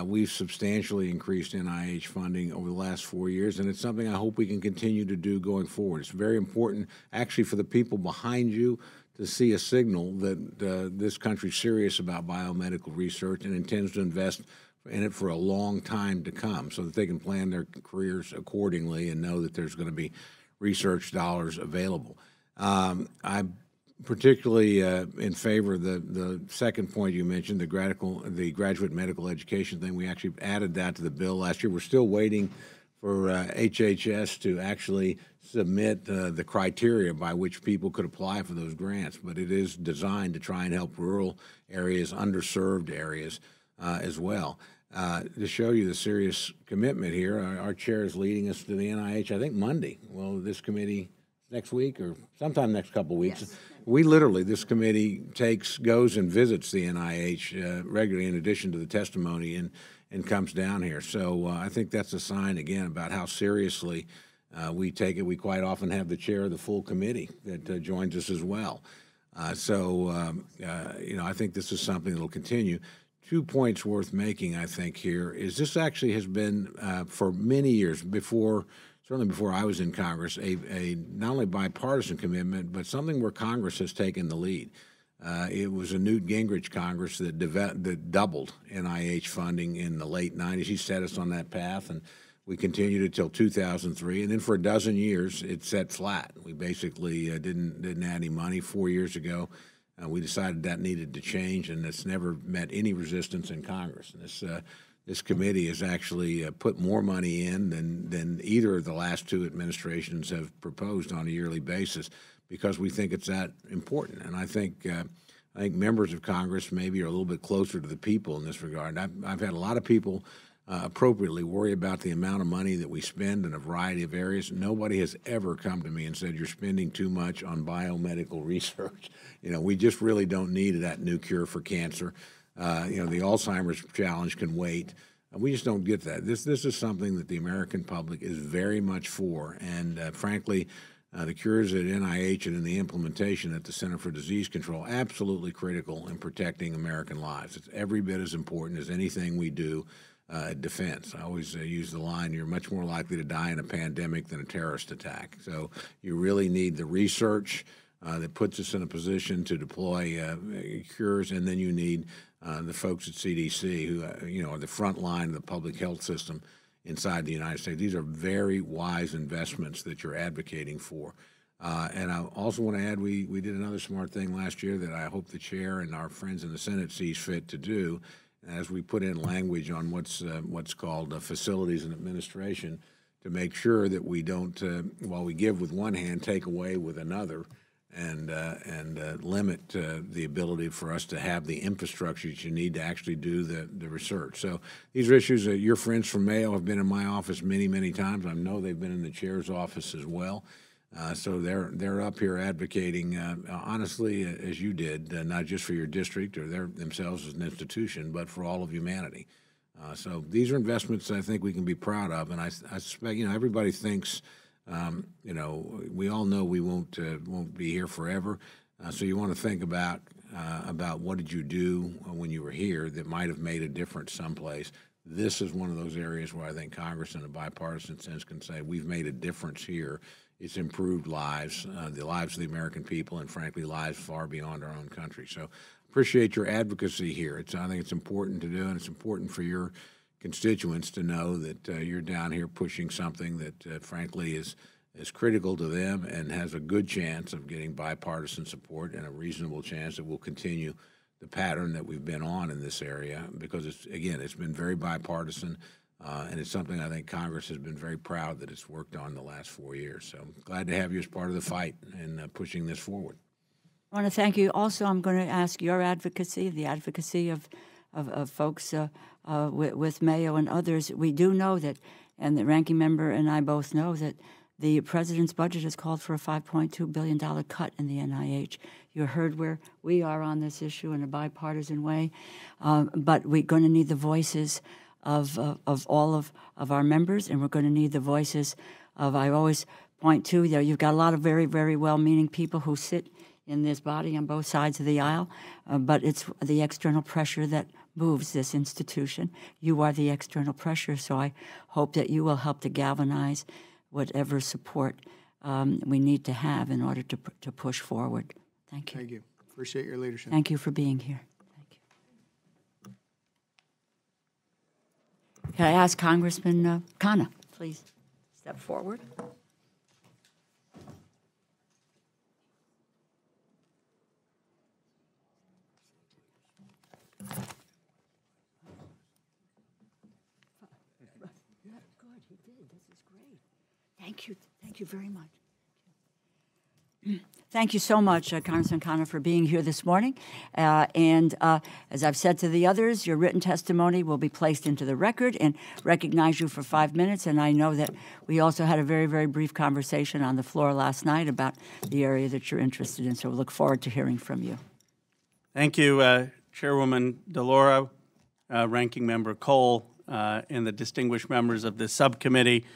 we've substantially increased NIH funding over the last 4 years, and it's something I hope we can continue to do going forward. It's very important, actually, for the people behind you to see a signal that this country's serious about biomedical research and intends to invest in it for a long time to come, so that they can plan their careers accordingly and know that there's going to be research dollars available. I'm particularly in favor of the second point you mentioned, the graduate medical education thing. We actually added that to the bill last year. We're still waiting for HHS to actually submit the criteria by which people could apply for those grants, but it is designed to try and help rural areas, underserved areas as well. To show you the serious commitment here, our chair is leading us to the NIH, I think Monday. Well, this committee next week or sometime next couple of weeks. Yes. We literally, this committee goes and visits the NIH regularly in addition to the testimony and comes down here. So I think that's a sign, again, about how seriously we take it. We quite often have the chair of the full committee that joins us as well. You know, I think this is something that will continue. 2 points worth making, I think, here is this actually has been for many years before, certainly before I was in Congress, a not only bipartisan commitment, but something where Congress has taken the lead. It was a Newt Gingrich Congress that doubled NIH funding in the late 90s. He set us on that path, and we continued it till 2003. And then for a dozen years, it set flat. We basically didn't add any money. 4 years ago, we decided that needed to change, and it's never met any resistance in Congress. And this committee has actually put more money in than either of the last two administrations have proposed on a yearly basis, because we think it's that important. And I think members of Congress maybe are a little bit closer to the people in this regard. I've had a lot of people appropriately worry about the amount of money that we spend in a variety of areas. Nobody has ever come to me and said, you're spending too much on biomedical research. You know, we just really don't need that new cure for cancer. You know, the Alzheimer's challenge can wait. We just don't get that. This is something that the American public is very much for, and frankly, the cures at NIH and in the implementation at the Center for Disease Control, absolutely critical in protecting American lives. It's every bit as important as anything we do at defense. I always use the line, you're much more likely to die in a pandemic than a terrorist attack. So you really need the research that puts us in a position to deploy cures, and then you need the folks at CDC who you know, are the front line of the public health system inside the United States. These are very wise investments that you're advocating for. And I also want to add, we did another smart thing last year that I hope the chair and our friends in the Senate sees fit to do, as we put in language on what's called facilities and administration, to make sure that we don't, while we give with one hand, take away with another, and limit the ability for us to have the infrastructure that you need to actually do the research. So these are issues that your friends from Mayo have been in my office many, many times. I know they've been in the chair's office as well. So they're up here advocating, honestly, as you did, not just for your district or themselves as an institution, but for all of humanity. So these are investments I think we can be proud of, and I suspect, you know, everybody thinks, you know, we all know we won't be here forever. So you want to think about what did you do when you were here that might have made a difference someplace. This is one of those areas where I think Congress, in a bipartisan sense, can say we've made a difference here. It's improved lives, the lives of the American people, and frankly, lives far beyond our own country. So appreciate your advocacy here. I think it's important to do, and it's important for your constituents to know that you're down here pushing something that, frankly, is critical to them and has a good chance of getting bipartisan support, and a reasonable chance that we'll continue the pattern that we've been on in this area, because it's been very bipartisan. And it's something I think Congress has been very proud that it's worked on the last 4 years. So glad to have you as part of the fight in pushing this forward. I want to thank you. Also, I'm going to ask your advocacy, the advocacy of folks with Mayo and others. We do know that, and the ranking member and I both know, that the president's budget has called for a $5.2 billion cut in the NIH. You heard where we are on this issue in a bipartisan way, but we're going to need the voices of all of our members, and we're going to need the voices of, I always point to, you know, you've got a lot of very, very well-meaning people who sit in this body on both sides of the aisle, but it's the external pressure that moves this institution. You are the external pressure, so I hope that you will help to galvanize whatever support we need to have in order to push forward. Thank you. Thank you. Appreciate your leadership. Thank you for being here. Can I ask Congressman Khanna, please step forward? Good, he did. This is great. Thank you. Thank you very much. Thank you so much, Congressman Khanna, for being here this morning. And as I've said to the others, your written testimony will be placed into the record and recognize you for 5 minutes. And I know that we also had a very, very brief conversation on the floor last night about the area that you're interested in. So we look forward to hearing from you. Thank you, Chairwoman DeLauro, Ranking Member Cole, and the distinguished members of this subcommittee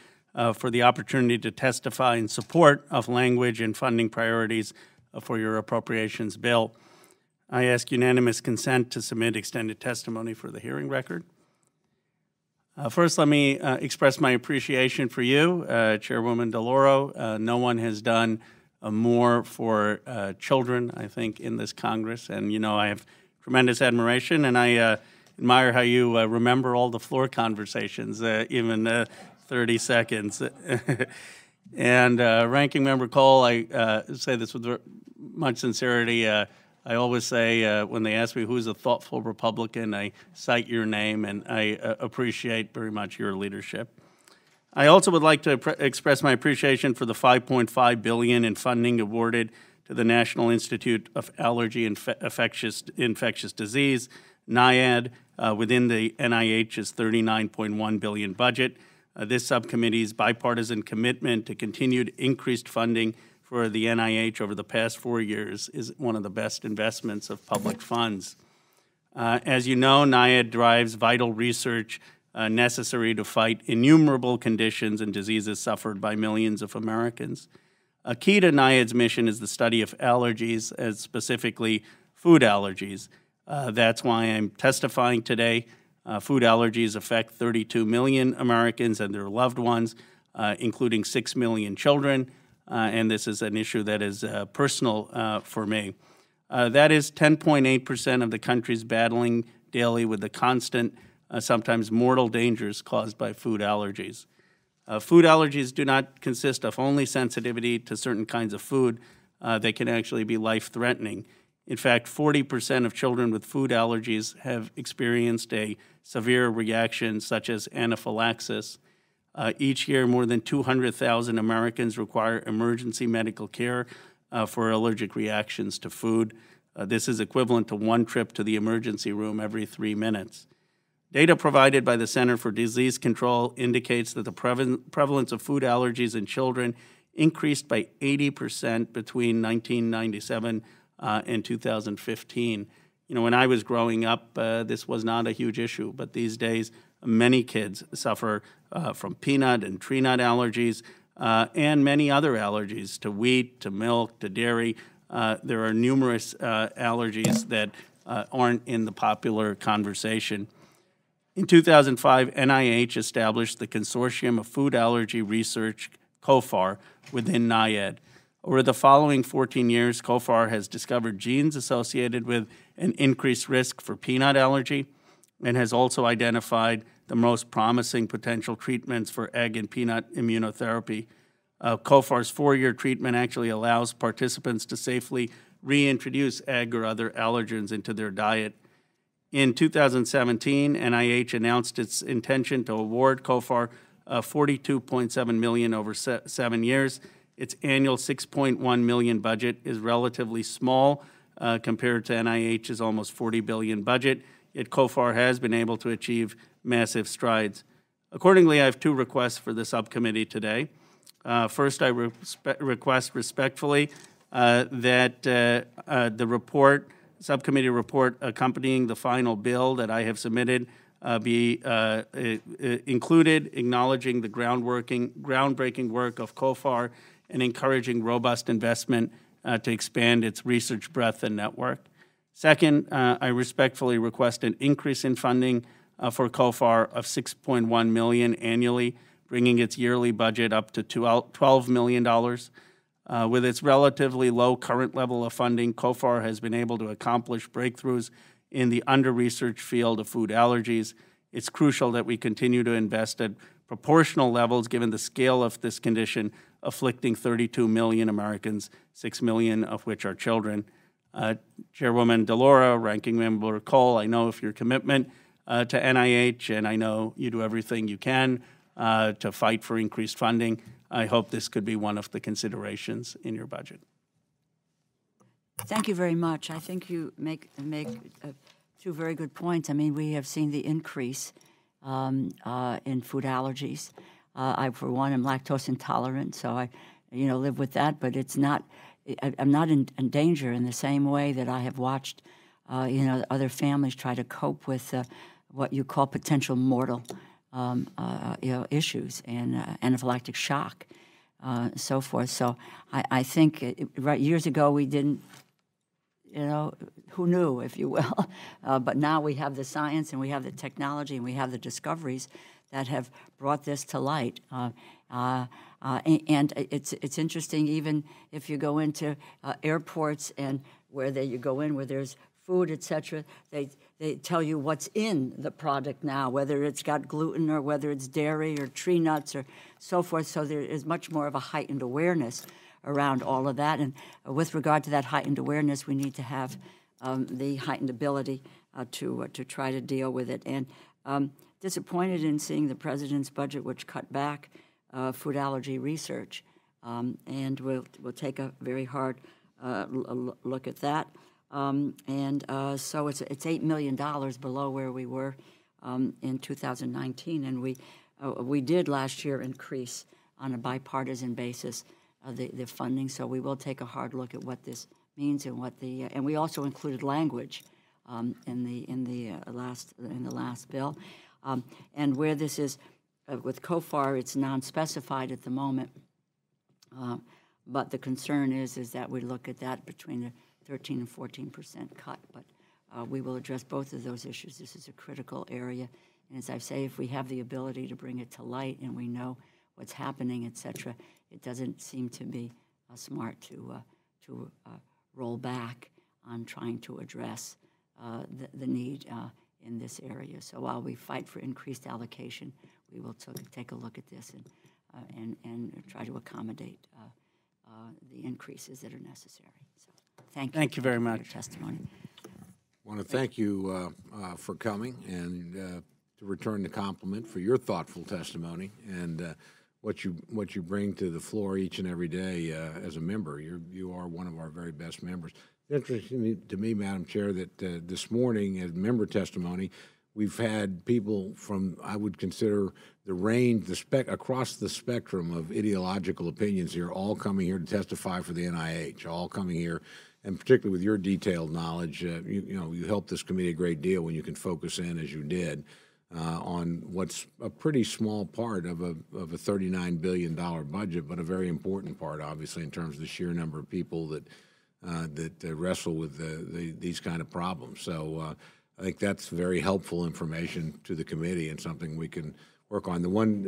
for the opportunity to testify in support of language and funding priorities for your appropriations bill. I ask unanimous consent to submit extended testimony for the hearing record. First, let me express my appreciation for you, Chairwoman DeLauro. No one has done more for children, I think, in this Congress. And, you know, I have tremendous admiration, and I admire how you remember all the floor conversations, even 30 seconds. And Ranking Member Cole, I say this with much sincerity. I always say when they ask me who's a thoughtful Republican, I cite your name, and I appreciate very much your leadership. I also would like to express my appreciation for the $5.5 billion in funding awarded to the National Institute of Allergy and Infectious Disease, NIAID, within the NIH's $39.1 billion budget. This subcommittee's bipartisan commitment to continued increased funding for the NIH over the past 4 years is one of the best investments of public funds. As you know, NIAID drives vital research necessary to fight innumerable conditions and diseases suffered by millions of Americans. A key to NIAID's mission is the study of allergies, as specifically food allergies. That's why I'm testifying today. Food allergies affect 32 million Americans and their loved ones, including 6 million children. And this is an issue that is personal for me. That is 10.8% of the country's battling daily with the constant, sometimes mortal dangers caused by food allergies. Food allergies do not consist of only sensitivity to certain kinds of food. They can actually be life-threatening. In fact, 40% of children with food allergies have experienced a severe reaction such as anaphylaxis. Each year, more than 200,000 Americans require emergency medical care for allergic reactions to food. This is equivalent to 1 trip to the emergency room every 3 minutes. Data provided by the Center for Disease Control indicates that the prevalence of food allergies in children increased by 80% between 1997 and 2015. You know, when I was growing up, this was not a huge issue, but these days, many kids suffer from peanut and tree nut allergies and many other allergies to wheat, to milk, to dairy. There are numerous allergies that aren't in the popular conversation. In 2005, NIH established the Consortium of Food Allergy Research, COFAR, within NIAID. Over the following 14 years, COFAR has discovered genes associated with an increased risk for peanut allergy and has also identified the most promising potential treatments for egg and peanut immunotherapy. COFAR's 4-year treatment actually allows participants to safely reintroduce egg or other allergens into their diet. In 2017, NIH announced its intention to award COFAR $42.7 million over 7 years. Its annual $6.1 million budget is relatively small compared to NIH's almost $40 billion budget, yet COFAR has been able to achieve massive strides. Accordingly, I have 2 requests for the subcommittee today. First, I request respectfully that the subcommittee report accompanying the final bill that I have submitted be included, acknowledging the groundbreaking work of COFAR and encouraging robust investment to expand its research breadth and network. Second, I respectfully request an increase in funding for COFAR of $6.1 million annually, bringing its yearly budget up to $12 million. With its relatively low current level of funding, COFAR has been able to accomplish breakthroughs in the under-researched field of food allergies. It's crucial that we continue to invest at proportional levels given the scale of this condition afflicting 32 million Americans, 6 million of which are children. Chairwoman DeLauro, Ranking Member Cole, I know of your commitment to NIH, and I know you do everything you can to fight for increased funding. I hope this could be one of the considerations in your budget. Thank you very much. I think you make 2 very good points. I mean, we have seen the increase in food allergies. I, for one, am lactose intolerant, so I, live with that. But it's not. I'm not in danger in the same way that I have watched, other families try to cope with what you call potential mortal issues and anaphylactic shock. so forth. So I think right years ago we didn't, you know, who knew, if you will. But now we have the science and we have the technology and we have the discoveries that have brought this to light. And it's interesting, even if you go into airports and where you go in where there's food, et cetera, they tell you what's in the product now, whether it's got gluten or whether it's dairy or tree nuts or so forth. So there is much more of a heightened awareness around all of that. And with regard to that heightened awareness, we need to have the heightened ability to try to deal with it. And disappointed in seeing the president's budget, which cut back food allergy research. And we'll take a very hard look at that. So it's $8 million below where we were in 2019, and we did last year increase on a bipartisan basis the funding. So we will take a hard look at what this means and what and we also included language in the last bill, and where this is with COFAR, it's non-specified at the moment, but the concern is that we look at that between the 13 and 14% cut, but we will address both of those issues. This is a critical area, and as I say, if we have the ability to bring it to light and we know what's happening, et cetera, it doesn't seem to be smart to roll back on trying to address the need in this area. So while we fight for increased allocation, we will take a look at this and try to accommodate the increases that are necessary. So thank you. Thank you very much. For your testimony. I want to thank you for coming and to return the compliment for your thoughtful testimony and what you bring to the floor each and every day as a member. You are one of our very best members. It's interesting to me, Madam Chair, that this morning as member testimony, we've had people from, I would consider, the range, across the spectrum of ideological opinions here, all coming here to testify for the NIH, all coming here, and particularly with your detailed knowledge, you helped this committee a great deal when you can focus in, as you did, on what's a pretty small part of a $39 billion budget, but a very important part, obviously, in terms of the sheer number of people that wrestle with these kind of problems. So I think that's very helpful information to the committee and something we can work on. The one,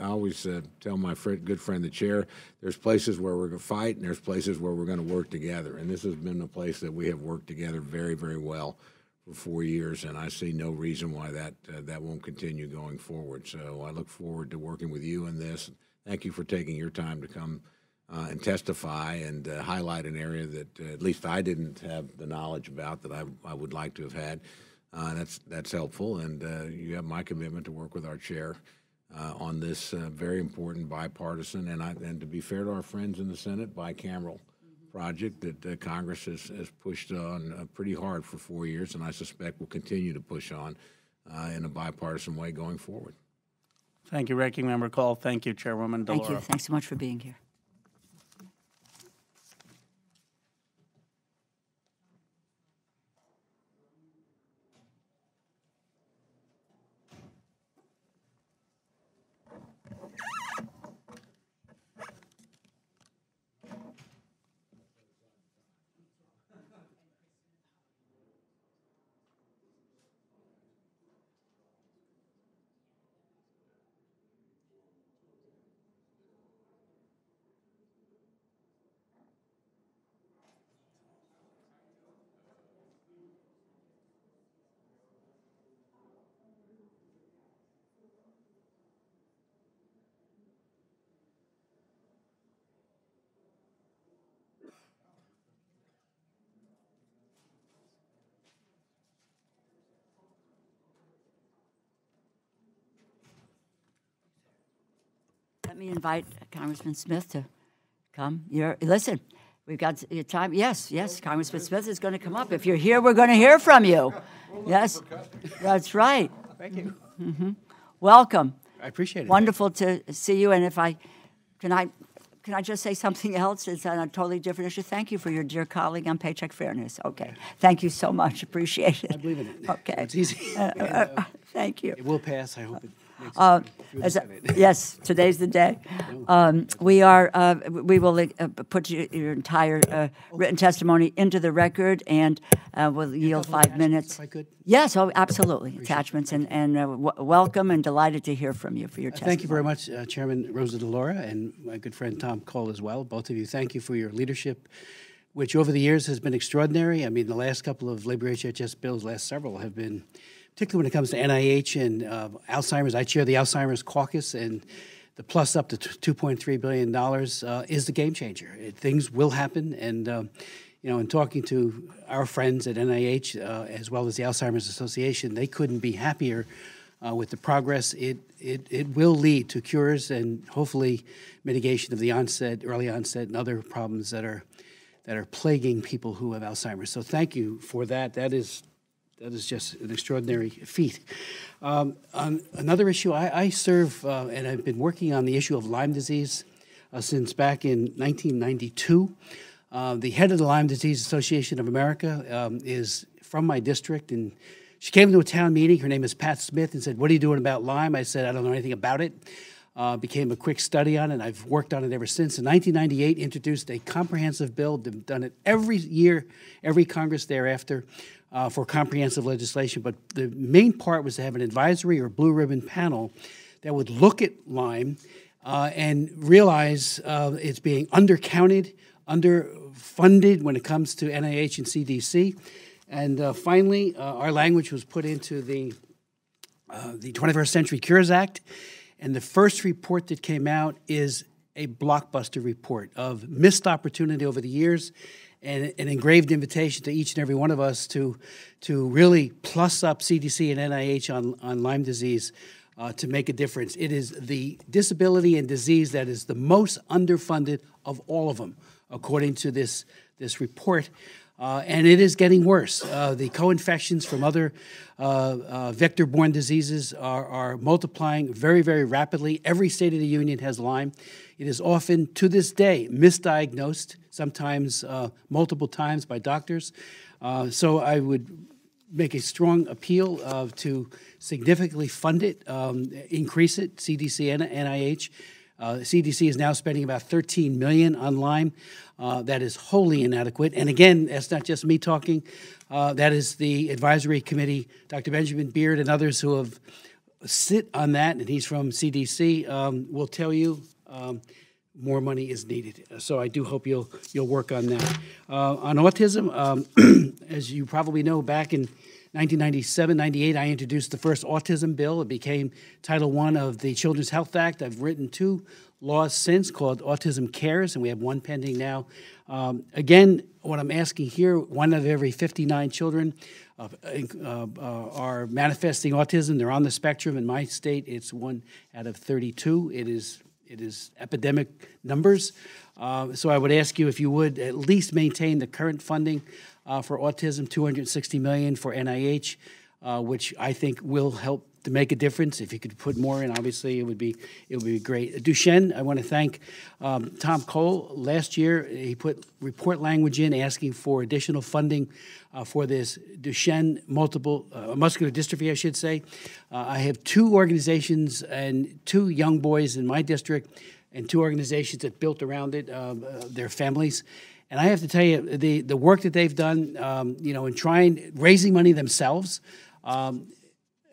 I always tell my good friend, the chair, there's places where we're going to fight and there's places where we're going to work together. And this has been a place that we have worked together very, very well for 4 years, and I see no reason why that won't continue going forward. So I look forward to working with you in this. Thank you for taking your time to come and testify and highlight an area that at least I didn't have the knowledge about that I would like to have had. That's helpful, and you have my commitment to work with our chair on this very important bipartisan and to be fair to our friends in the Senate, bicameral project that Congress has pushed on pretty hard for 4 years, and I suspect will continue to push on in a bipartisan way going forward. Thank you, Ranking Member Cole. Thank you, Chairwoman DeLauro. Thank you. Thanks so much for being here. Let me invite Congressman Smith to come. Listen, we've got your time. Yes, Congressman Smith is going to come up. If you're here, we're going to hear from you. Yes, that's right. Thank you. Mm-hmm. Welcome. I appreciate it. Wonderful to see you. And can I just say something else? It's on a totally different issue. Thank you for your dear colleague on paycheck fairness. Okay. Thank you so much. Appreciate it. I believe in it. Okay. It's easy. Thank you. It will pass. I hope it makes it. Yes, today's the day. We will put your entire written testimony into the record, and we'll yield 5 minutes. If I could. Yes, oh, absolutely. Attachments, and welcome and delighted to hear from you for your testimony. Thank you very much, Chairman Rosa DeLaura, and my good friend Tom Cole as well. Both of you, thank you for your leadership, which over the years has been extraordinary. I mean, the last couple of Labor HHS bills, last several, have been, particularly when it comes to NIH and Alzheimer's. I chair the Alzheimer's caucus, and the plus up to $2.3 billion is the game changer. Things will happen, and in talking to our friends at NIH as well as the Alzheimer's Association, they couldn't be happier with the progress. It will lead to cures and hopefully mitigation of the early onset, and other problems that are plaguing people who have Alzheimer's. So thank you for that. That is just an extraordinary feat. On another issue, I serve and I've been working on the issue of Lyme disease since back in 1992. The head of the Lyme Disease Association of America is from my district, and she came to a town meeting. Her name is Pat Smith, and said, "What are you doing about Lyme?" I said, "I don't know anything about it." Became a quick study on it, and I've worked on it ever since. In 1998, introduced a comprehensive bill, done it every year, every Congress thereafter, for comprehensive legislation. But the main part was to have an advisory or blue ribbon panel that would look at Lyme and realize it's being undercounted, underfunded when it comes to NIH and CDC. And finally, our language was put into the 21st Century Cures Act. And the first report that came out is a blockbuster report of missed opportunity over the years, and an engraved invitation to each and every one of us to really plus up CDC and NIH on Lyme disease to make a difference. It is the disability and disease that is the most underfunded of all of them, according to this report. And it is getting worse. The co-infections from other vector-borne diseases are multiplying very, very rapidly. Every state of the union has Lyme. It is often, to this day, misdiagnosed, sometimes multiple times by doctors. So I would make a strong appeal to significantly fund it, increase it, CDC and NIH. CDC is now spending about $13 million on Lyme. That is wholly inadequate. And again, that's not just me talking. That is the advisory committee, Dr. Benjamin Beard and others who have sit on that, and he's from CDC, will tell you more money is needed. So I do hope you'll work on that. On autism, as you probably know, back in 1997, 98, I introduced the first autism bill. It became Title I of the Children's Health Act. I've written 2 laws since called Autism Cares, and we have 1 pending now. Again, what I'm asking here, 1 out of every 59 children are manifesting autism. They're on the spectrum. In my state, it's 1 out of 32. It is epidemic numbers. So I would ask you if you would at least maintain the current funding for autism, $260 million for NIH, which I think will help to make a difference. If you could put more in, obviously it would be great. Duchenne, I want to thank Tom Cole. Last year, he put report language in asking for additional funding for this Duchenne muscular dystrophy, I should say. I have 2 organizations and 2 young boys in my district, and 2 organizations that built around it, their families. And I have to tell you, the work that they've done, in raising money themselves,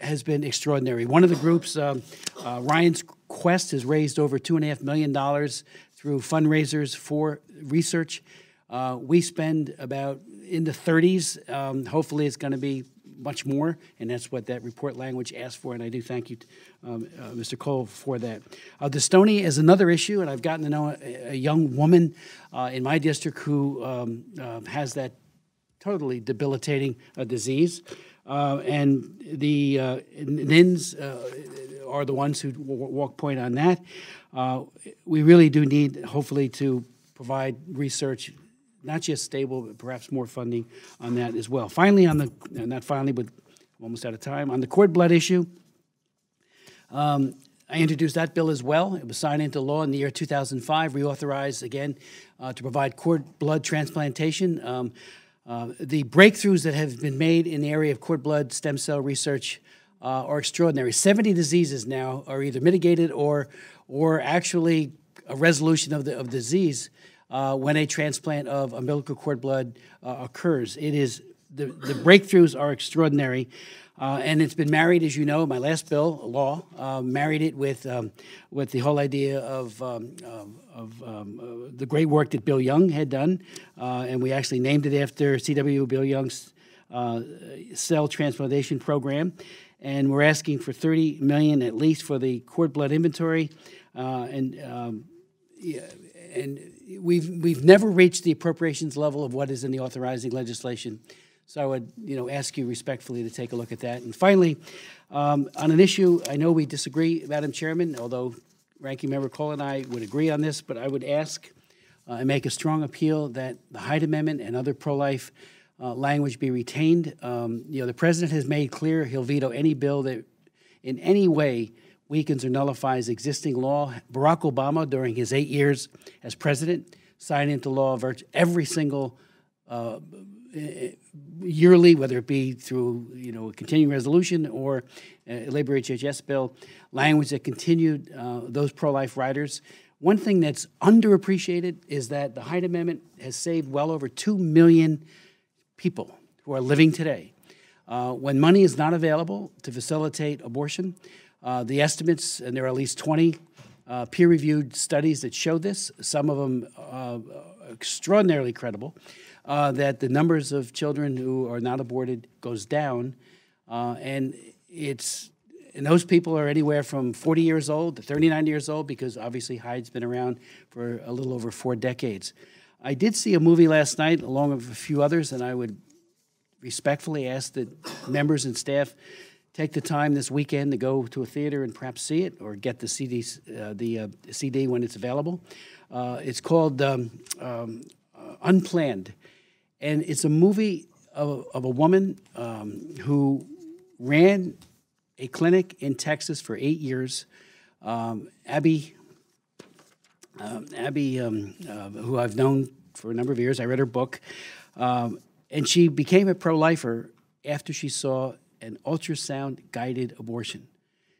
has been extraordinary. One of the groups, Ryan's Quest, has raised over $2.5 million through fundraisers for research. We spend about in the 30s. Hopefully it's going to be much more, and that's what that report language asked for, and I do thank you, Mr. Cole, for that. Dystonia is another issue, and I've gotten to know a young woman in my district who has that totally debilitating disease. And the NINs are the ones who walk point on that. We really do need, hopefully, to provide research, not just stable, but perhaps more funding on that as well. Finally, not finally, but I'm almost out of time, on the cord blood issue, I introduced that bill as well. It was signed into law in the year 2005, reauthorized again to provide cord blood transplantation. The breakthroughs that have been made in the area of cord blood stem cell research are extraordinary. 70 diseases now are either mitigated or actually a resolution of the disease when a transplant of umbilical cord blood occurs. It is the breakthroughs are extraordinary. And it's been married, as you know, my last bill, law, married it with the whole idea of the great work that Bill Young had done. And we actually named it after C.W. Bill Young's cell transplantation program. And we're asking for $30 million at least for the cord blood inventory. And we've never reached the appropriations level of what is in the authorizing legislation. So I would, ask you respectfully to take a look at that. And finally, on an issue, I know we disagree, Madam Chairman, although Ranking Member Cole and I would agree on this, but I would ask and make a strong appeal that the Hyde Amendment and other pro-life language be retained. The President has made clear he'll veto any bill that in any way weakens or nullifies existing law. Barack Obama, during his 8 years as President, signed into law every single yearly, whether it be through a continuing resolution or a labor HHS bill, language that continued those pro-life riders. One thing that's underappreciated is that the Hyde Amendment has saved well over 2 million people who are living today. When money is not available to facilitate abortion, the estimates, and there are at least 20 peer-reviewed studies that show this, some of them extraordinarily credible, that the numbers of children who are not aborted goes down, and those people are anywhere from 40 years old to 39 years old, because obviously Hyde's been around for a little over 4 decades. I did see a movie last night along with a few others, and I would respectfully ask that members and staff take the time this weekend to go to a theater and perhaps see it, or get the CD when it's available. It's called Unplanned, and it's a movie of a woman who ran a clinic in Texas for 8 years. Abby, who I've known for a number of years, I read her book, and she became a pro-lifer after she saw an ultrasound-guided abortion.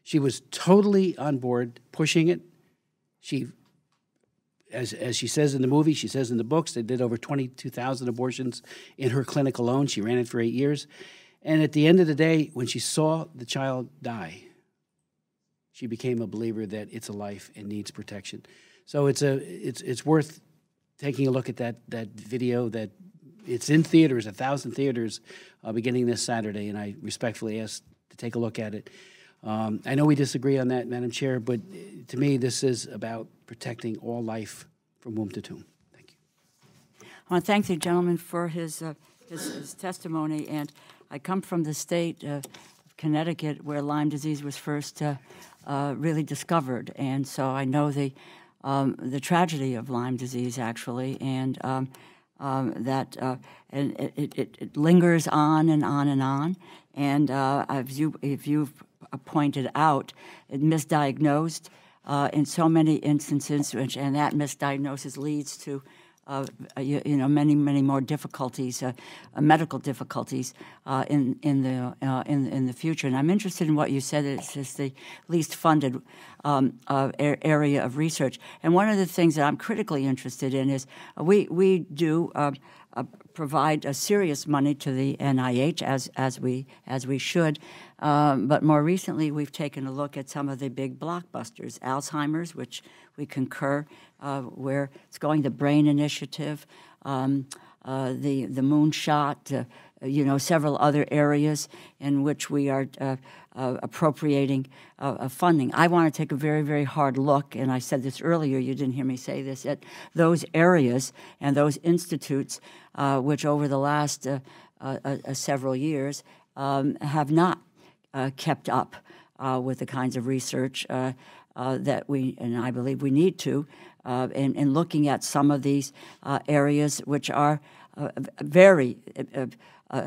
She was totally on board, pushing it. She, as she says in the movie, she says in the books, they did over 22,000 abortions in her clinic alone. She ran it for 8 years. And at the end of the day, when she saw the child die, she became a believer that it's a life and needs protection. So it's worth taking a look at that video. That it's in theaters, 1,000 theaters, beginning this Saturday, and I respectfully ask to take a look at it. I know we disagree on that, Madam Chair, but to me, this is about protecting all life from womb to tomb. Thank you. I want to thank the gentleman for his testimony, and I come from the state of Connecticut where Lyme disease was first really discovered, and so I know the tragedy of Lyme disease, actually, and and it lingers on and on and on, and if you've pointed out, it misdiagnosed in so many instances, and that misdiagnosis leads to many more difficulties, medical difficulties in the future. And I'm interested in what you said. It's just the least funded area of research. And one of the things that I'm critically interested in is we do provide serious money to the NIH as we should. But more recently, we've taken a look at some of the big blockbusters, Alzheimer's, which we concur, where it's going, the Brain Initiative, the Moonshot, several other areas in which we are appropriating funding. I want to take a very, very hard look, and I said this earlier, you didn't hear me say this, at those areas and those institutes which over the last several years have not kept up with the kinds of research that we, and I believe we need to, in looking at some of these areas which are very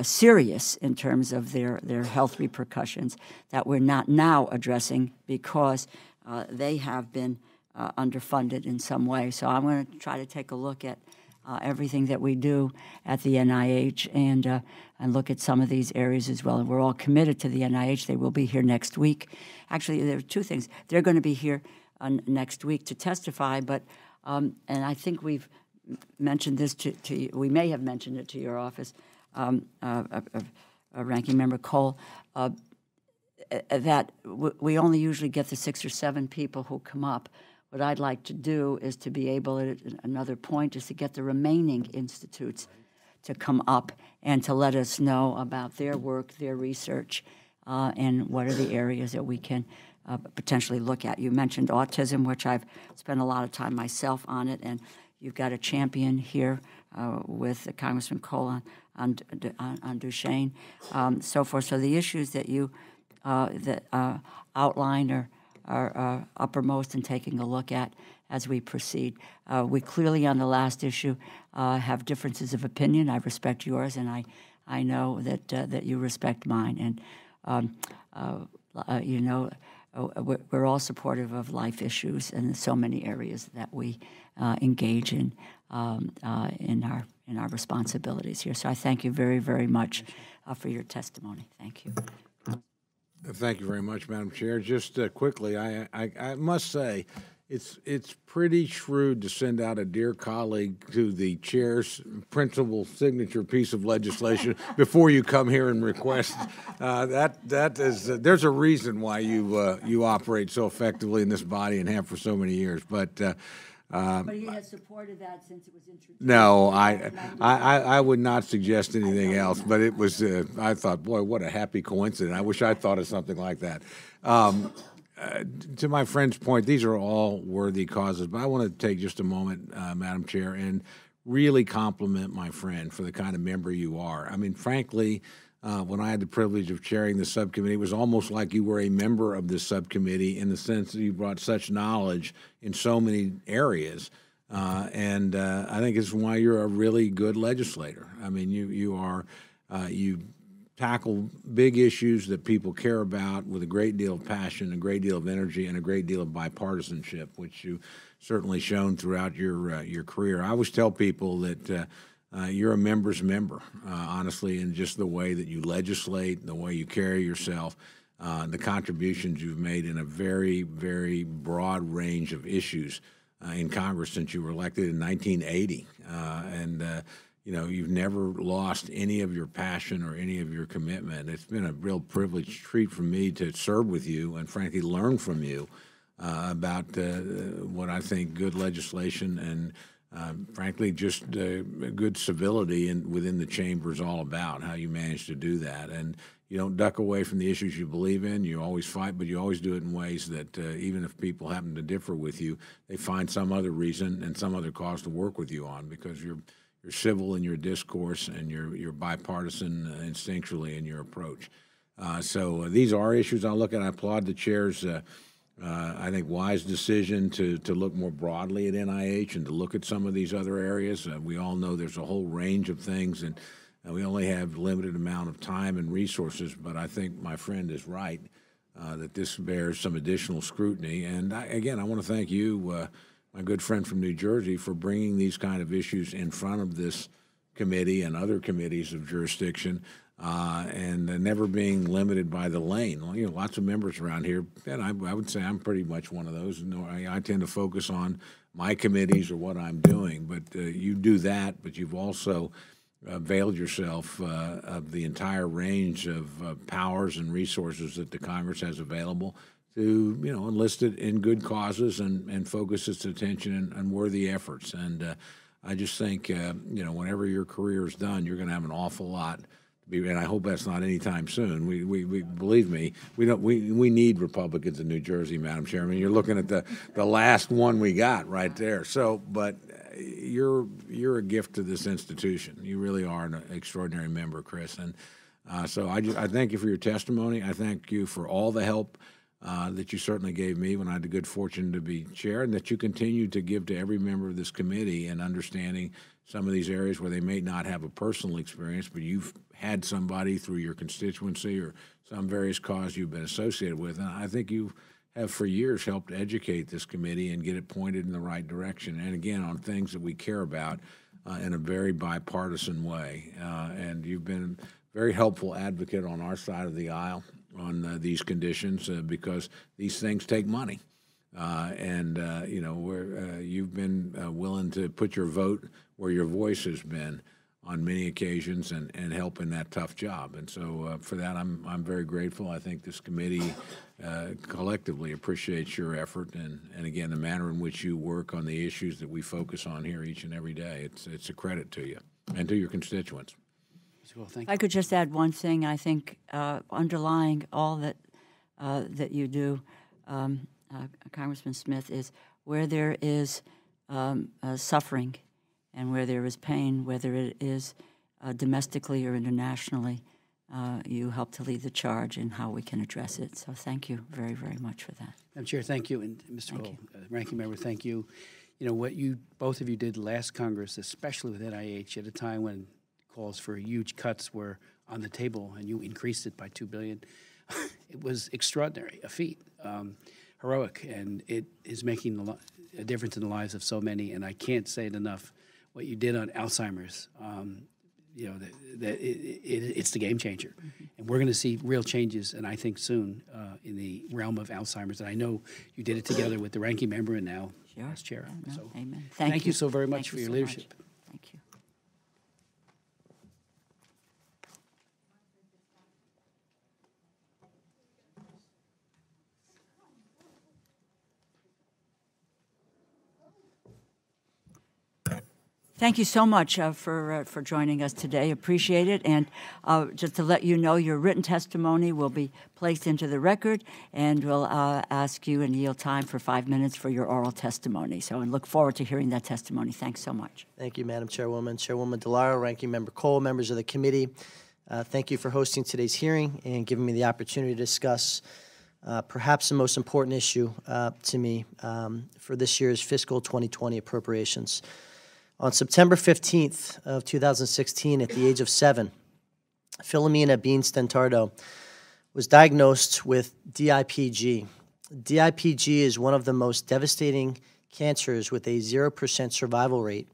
serious in terms of their health repercussions that we're not now addressing because they have been underfunded in some way. So I'm going to try to take a look at everything that we do at the NIH and look at some of these areas as well. And we're all committed to the NIH. They will be here next week. Actually, there are two things. They're going to be here next week to testify, but and I think we've mentioned this to you. We may have mentioned it to your office, Ranking Member Cole, that we only usually get the 6 or 7 people who come up. What I'd like to do is to be able, at another point, is to get the remaining institutes to come up and to let us know about their work, their research, and what are the areas that we can potentially look at. You mentioned autism, which I've spent a lot of time myself on it, and you've got a champion here with Congressman Cole on Duchenne, so forth. So the issues that you outline are uppermost in taking a look at as we proceed. We clearly, on the last issue, have differences of opinion. I respect yours, and I know that you respect mine. And you know, we're all supportive of life issues and so many areas that we engage in our responsibilities here. So I thank you very, very much for your testimony. Thank you. Thank you very much, Madam Chair. Just quickly, I must say, it's pretty shrewd to send out a dear colleague to the chair's principal signature piece of legislation before you come here and request. That is there's a reason why you operate so effectively in this body and have for so many years. But he has supported that since it was introduced. No, I would not suggest anything else, but it was, I thought, boy, what a happy coincidence. I wish I thought of something like that. To my friend's point, these are all worthy causes, but I want to take just a moment, Madam Chair, and really compliment my friend for the kind of member you are. I mean, frankly, when I had the privilege of chairing the subcommittee, it was almost like you were a member of this subcommittee in the sense that you brought such knowledge in so many areas. And I think it's why you're a really good legislator. I mean, you tackle big issues that people care about with a great deal of passion, a great deal of energy, and a great deal of bipartisanship, which you've certainly shown throughout your career. I always tell people that you're a member's member, honestly, in just the way that you legislate, the way you carry yourself, the contributions you've made in a very, very broad range of issues in Congress since you were elected in 1980. You know, you've never lost any of your passion or any of your commitment. It's been a real privileged treat for me to serve with you and, frankly, learn from you about what I think good legislation and frankly, just good civility within the chamber is all about, how you manage to do that. And you don't duck away from the issues you believe in. You always fight, but you always do it in ways that even if people happen to differ with you, they find some other reason and some other cause to work with you on because you're civil in your discourse and you're bipartisan instinctually in your approach. So these are issues I look at. I applaud the chair's I think wise decision to look more broadly at NIH and to look at some of these other areas. We all know there's a whole range of things, and we only have limited amount of time and resources. But I think my friend is right that this bears some additional scrutiny. And again, I want to thank you, my good friend from New Jersey, for bringing these kind of issues in front of this committee and other committees of jurisdiction. And never being limited by the lane. Well, you know, lots of members around here, and I would say I'm pretty much one of those. I tend to focus on my committees or what I'm doing, but you do that, but you've also availed yourself of the entire range of powers and resources that the Congress has available to, you know, enlist it in good causes and focus its attention on worthy efforts. And I just think, you know, whenever your career is done, you're going to have an awful lot. And I hope that's not anytime soon. We believe me, we need Republicans in New Jersey, Madam Chairman. You're looking at the last one we got right there. So, but you're a gift to this institution. You really are an extraordinary member, Chris. And so I thank you for your testimony. I thank you for all the help that you certainly gave me when I had the good fortune to be chair, and that you continue to give to every member of this committee in understanding some of these areas where they may not have a personal experience, but you've had somebody through your constituency or some various cause you've been associated with. And I think you have for years helped educate this committee and get it pointed in the right direction. And again, on things that we care about, in a very bipartisan way. And you've been a very helpful advocate on our side of the aisle on these conditions because these things take money. You know, you've been willing to put your vote where your voice has been on many occasions and help in that tough job. And so for that, I'm very grateful. I think this committee collectively appreciates your effort and again, the manner in which you work on the issues that we focus on here each and every day. It's a credit to you and to your constituents. Well, thank If I could just add one thing, I think underlying all that that you do, Congressman Smith, is where there is suffering and where there is pain, whether it is domestically or internationally, you help to lead the charge in how we can address it. So thank you very, very much for that. Madam Chair, thank you, and Mr. Cole, Ranking Member, thank you. You know, what both of you did last Congress, especially with NIH, at a time when calls for huge cuts were on the table, and you increased it by $2 billion. It was extraordinary, a feat, heroic, and it is making a difference in the lives of so many. And I can't say it enough. What you did on Alzheimer's, you know, it's the game changer, and we're going to see real changes, and I think soon in the realm of Alzheimer's. And I know you did it together with the Ranking Member and now as Chair. No, So amen. thank you so very much for your so leadership. Much. Thank you. Thank you so much for joining us today. Appreciate it. And just to let you know, your written testimony will be placed into the record, and we'll ask you and yield time for 5 minutes for your oral testimony. So I look forward to hearing that testimony. Thanks so much. Thank you, Madam Chairwoman. Chairwoman DeLauro, Ranking Member Cole, members of the committee, thank you for hosting today's hearing and giving me the opportunity to discuss perhaps the most important issue to me for this year's fiscal 2020 appropriations. On September 15th of 2016, at the age of 7, Philomena Bean Stentardo was diagnosed with DIPG. DIPG is one of the most devastating cancers with a 0% survival rate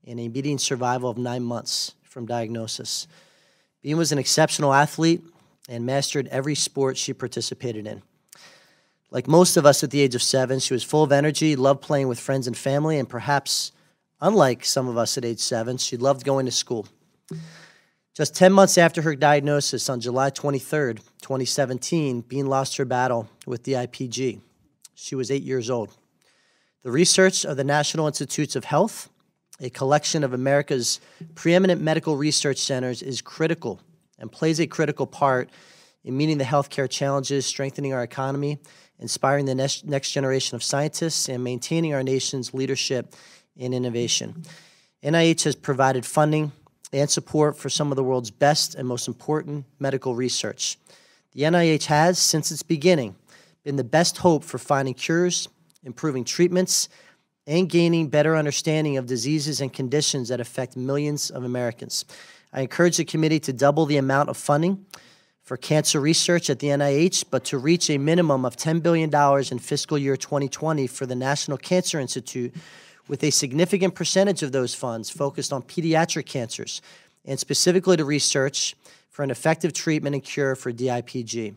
and a median survival of 9 months from diagnosis. Bean was an exceptional athlete and mastered every sport she participated in. Like most of us at the age of 7, she was full of energy, loved playing with friends and family, and perhaps unlike some of us at age 7, she loved going to school. Just 10 months after her diagnosis, on July 23rd, 2017, Bean lost her battle with DIPG. She was 8 years old. The research of the National Institutes of Health, a collection of America's preeminent medical research centers, is critical and plays a critical part in meeting the healthcare challenges, strengthening our economy, inspiring the next generation of scientists, and maintaining our nation's leadership in innovation. NIH has provided funding and support for some of the world's best and most important medical research. The NIH has, since its beginning, been the best hope for finding cures, improving treatments, and gaining better understanding of diseases and conditions that affect millions of Americans. I encourage the committee to double the amount of funding for cancer research at the NIH, but to reach a minimum of $10 billion in fiscal year 2020 for the National Cancer Institute, with a significant percentage of those funds focused on pediatric cancers, and specifically to research for an effective treatment and cure for DIPG.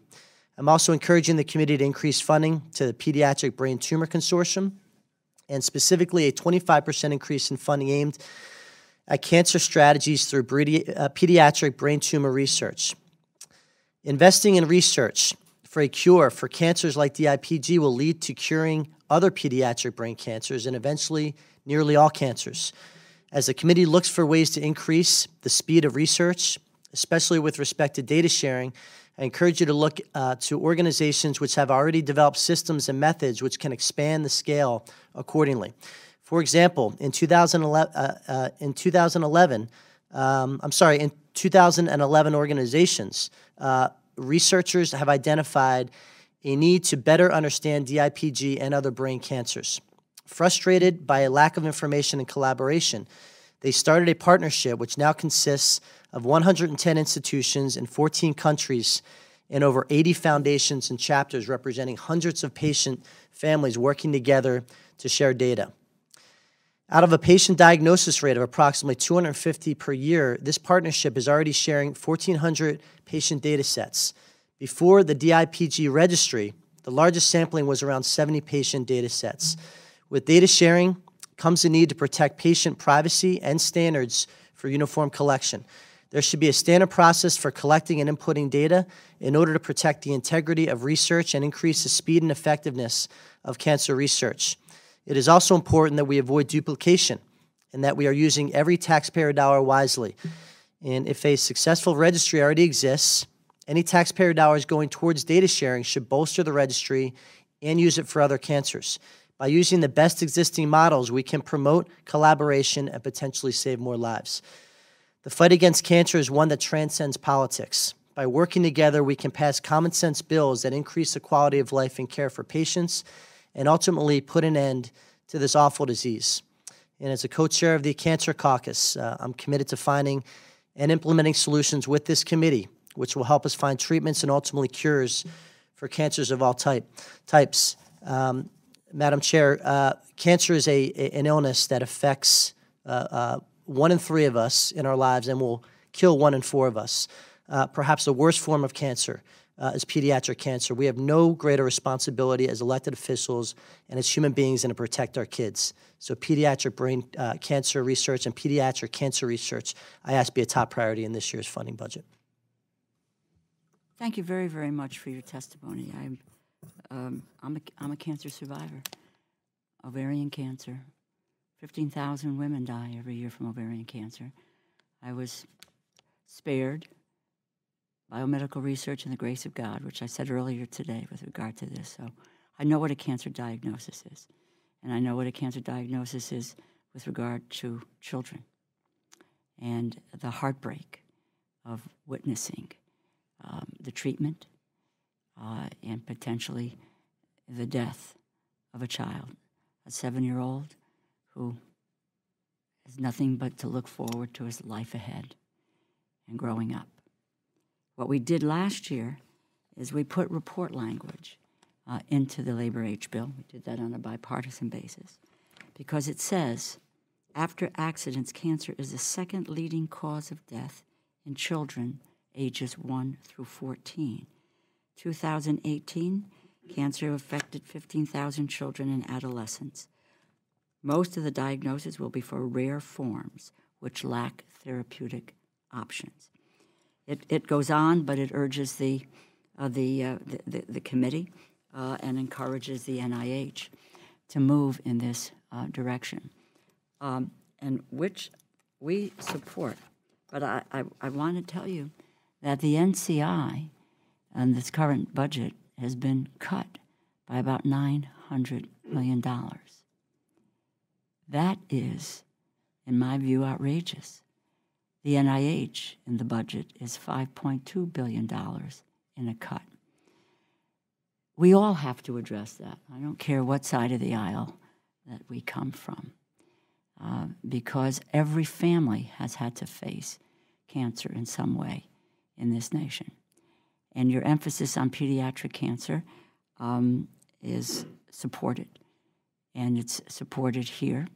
I'm also encouraging the committee to increase funding to the Pediatric Brain Tumor Consortium, and specifically a 25% increase in funding aimed at cancer strategies through pediatric brain tumor research. Investing in research for a cure for cancers like DIPG will lead to curing other pediatric brain cancers and eventually nearly all cancers. As the committee looks for ways to increase the speed of research, especially with respect to data sharing, I encourage you to look to organizations which have already developed systems and methods which can expand the scale accordingly. For example, in 2011 organizations, researchers have identified a need to better understand DIPG and other brain cancers. Frustrated by a lack of information and collaboration, they started a partnership which now consists of 110 institutions in 14 countries and over 80 foundations and chapters representing hundreds of patient families working together to share data. Out of a patient diagnosis rate of approximately 250 per year, this partnership is already sharing 1,400 patient data sets. Before the DIPG registry, the largest sampling was around 70 patient data sets. With data sharing comes the need to protect patient privacy and standards for uniform collection. There should be a standard process for collecting and inputting data in order to protect the integrity of research and increase the speed and effectiveness of cancer research. It is also important that we avoid duplication and that we are using every taxpayer dollar wisely. And if a successful registry already exists, any taxpayer dollars going towards data sharing should bolster the registry and use it for other cancers. By using the best existing models, we can promote collaboration and potentially save more lives. The fight against cancer is one that transcends politics. By working together, we can pass common sense bills that increase the quality of life and care for patients and ultimately put an end to this awful disease. And as a co-chair of the Cancer Caucus, I'm committed to finding and implementing solutions with this committee, which will help us find treatments and ultimately cures for cancers of all types. Madam Chair, cancer is an illness that affects 1 in 3 of us in our lives and will kill 1 in 4 of us. Perhaps the worst form of cancer is pediatric cancer. We have no greater responsibility as elected officials and as human beings than to protect our kids. So pediatric brain cancer research and pediatric cancer research, I ask, be a top priority in this year's funding budget. Thank you very, very much for your testimony. I'm a cancer survivor, ovarian cancer. 15,000 women die every year from ovarian cancer. I was spared biomedical research and the grace of God, which I said earlier today with regard to this. So I know what a cancer diagnosis is, and I know what a cancer diagnosis is with regard to children and the heartbreak of witnessing the treatment and potentially the death of a child, a 7-year-old who has nothing but to look forward to his life ahead and growing up. What we did last year is we put report language into the Labor H bill. We did that on a bipartisan basis because it says, after accidents, cancer is the second leading cause of death in children ages 1 through 14. 2018, cancer affected 15,000 children and adolescents. Most of the diagnoses will be for rare forms which lack therapeutic options. It goes on, but it urges the committee and encourages the NIH to move in this direction, and which we support. But I want to tell you that the NCI and this current budget has been cut by about $900 million. That is, in my view, outrageous. The NIH in the budget is $5.2 billion in a cut. We all have to address that. I don't care what side of the aisle that we come from, because every family has had to face cancer in some way in this nation. And your emphasis on pediatric cancer is supported, and it's supported here.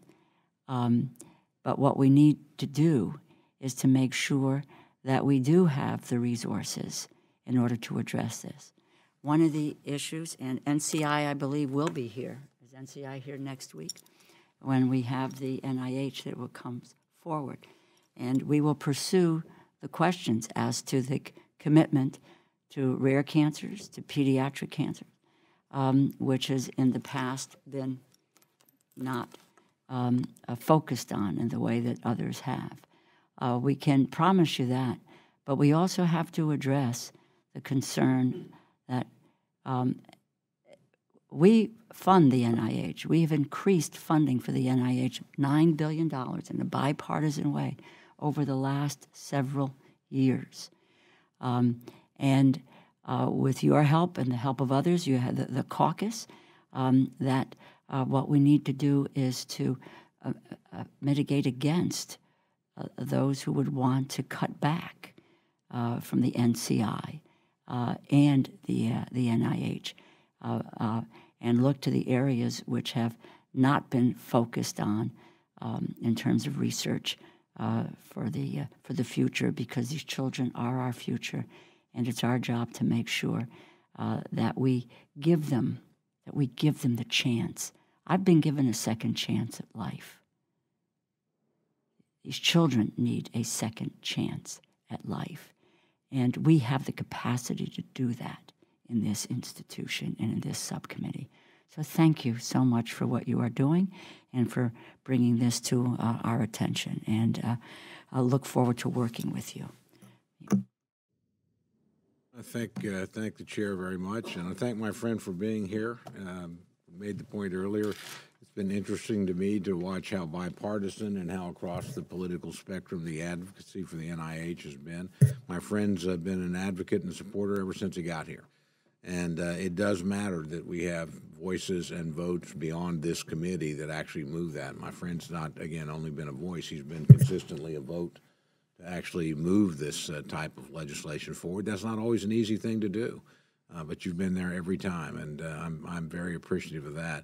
But what we need to do is to make sure that we do have the resources in order to address this. One of the issues, and NCI, I believe, will be here. Is NCI here next week? When we have the NIH that will come forward. And we will pursue the questions as to the commitment to rare cancers, to pediatric cancer, which has in the past been not focused on in the way that others have. We can promise you that, but we also have to address the concern that we fund the NIH. We have increased funding for the NIH $9 billion in a bipartisan way over the last several years. And with your help and the help of others, you have the caucus, that what we need to do is to mitigate against those who would want to cut back from the NCI and the NIH and look to the areas which have not been focused on in terms of research for the future, because these children are our future, and it's our job to make sure that we give them the chance. I've been given a second chance at life. These children need a second chance at life, and we have the capacity to do that in this institution and in this subcommittee. So thank you so much for what you are doing and for bringing this to our attention, and I'll look forward to working with you. I thank the chair very much, and I thank my friend for being here. Made the point earlier, it's been interesting to me to watch how bipartisan and how across the political spectrum the advocacy for the NIH has been. My friend's been an advocate and supporter ever since he got here. And it does matter that we have voices and votes beyond this committee that actually move that. My friend's not, again, only been a voice. He's been consistently a vote to actually move this type of legislation forward. That's not always an easy thing to do, but you've been there every time, and I'm very appreciative of that.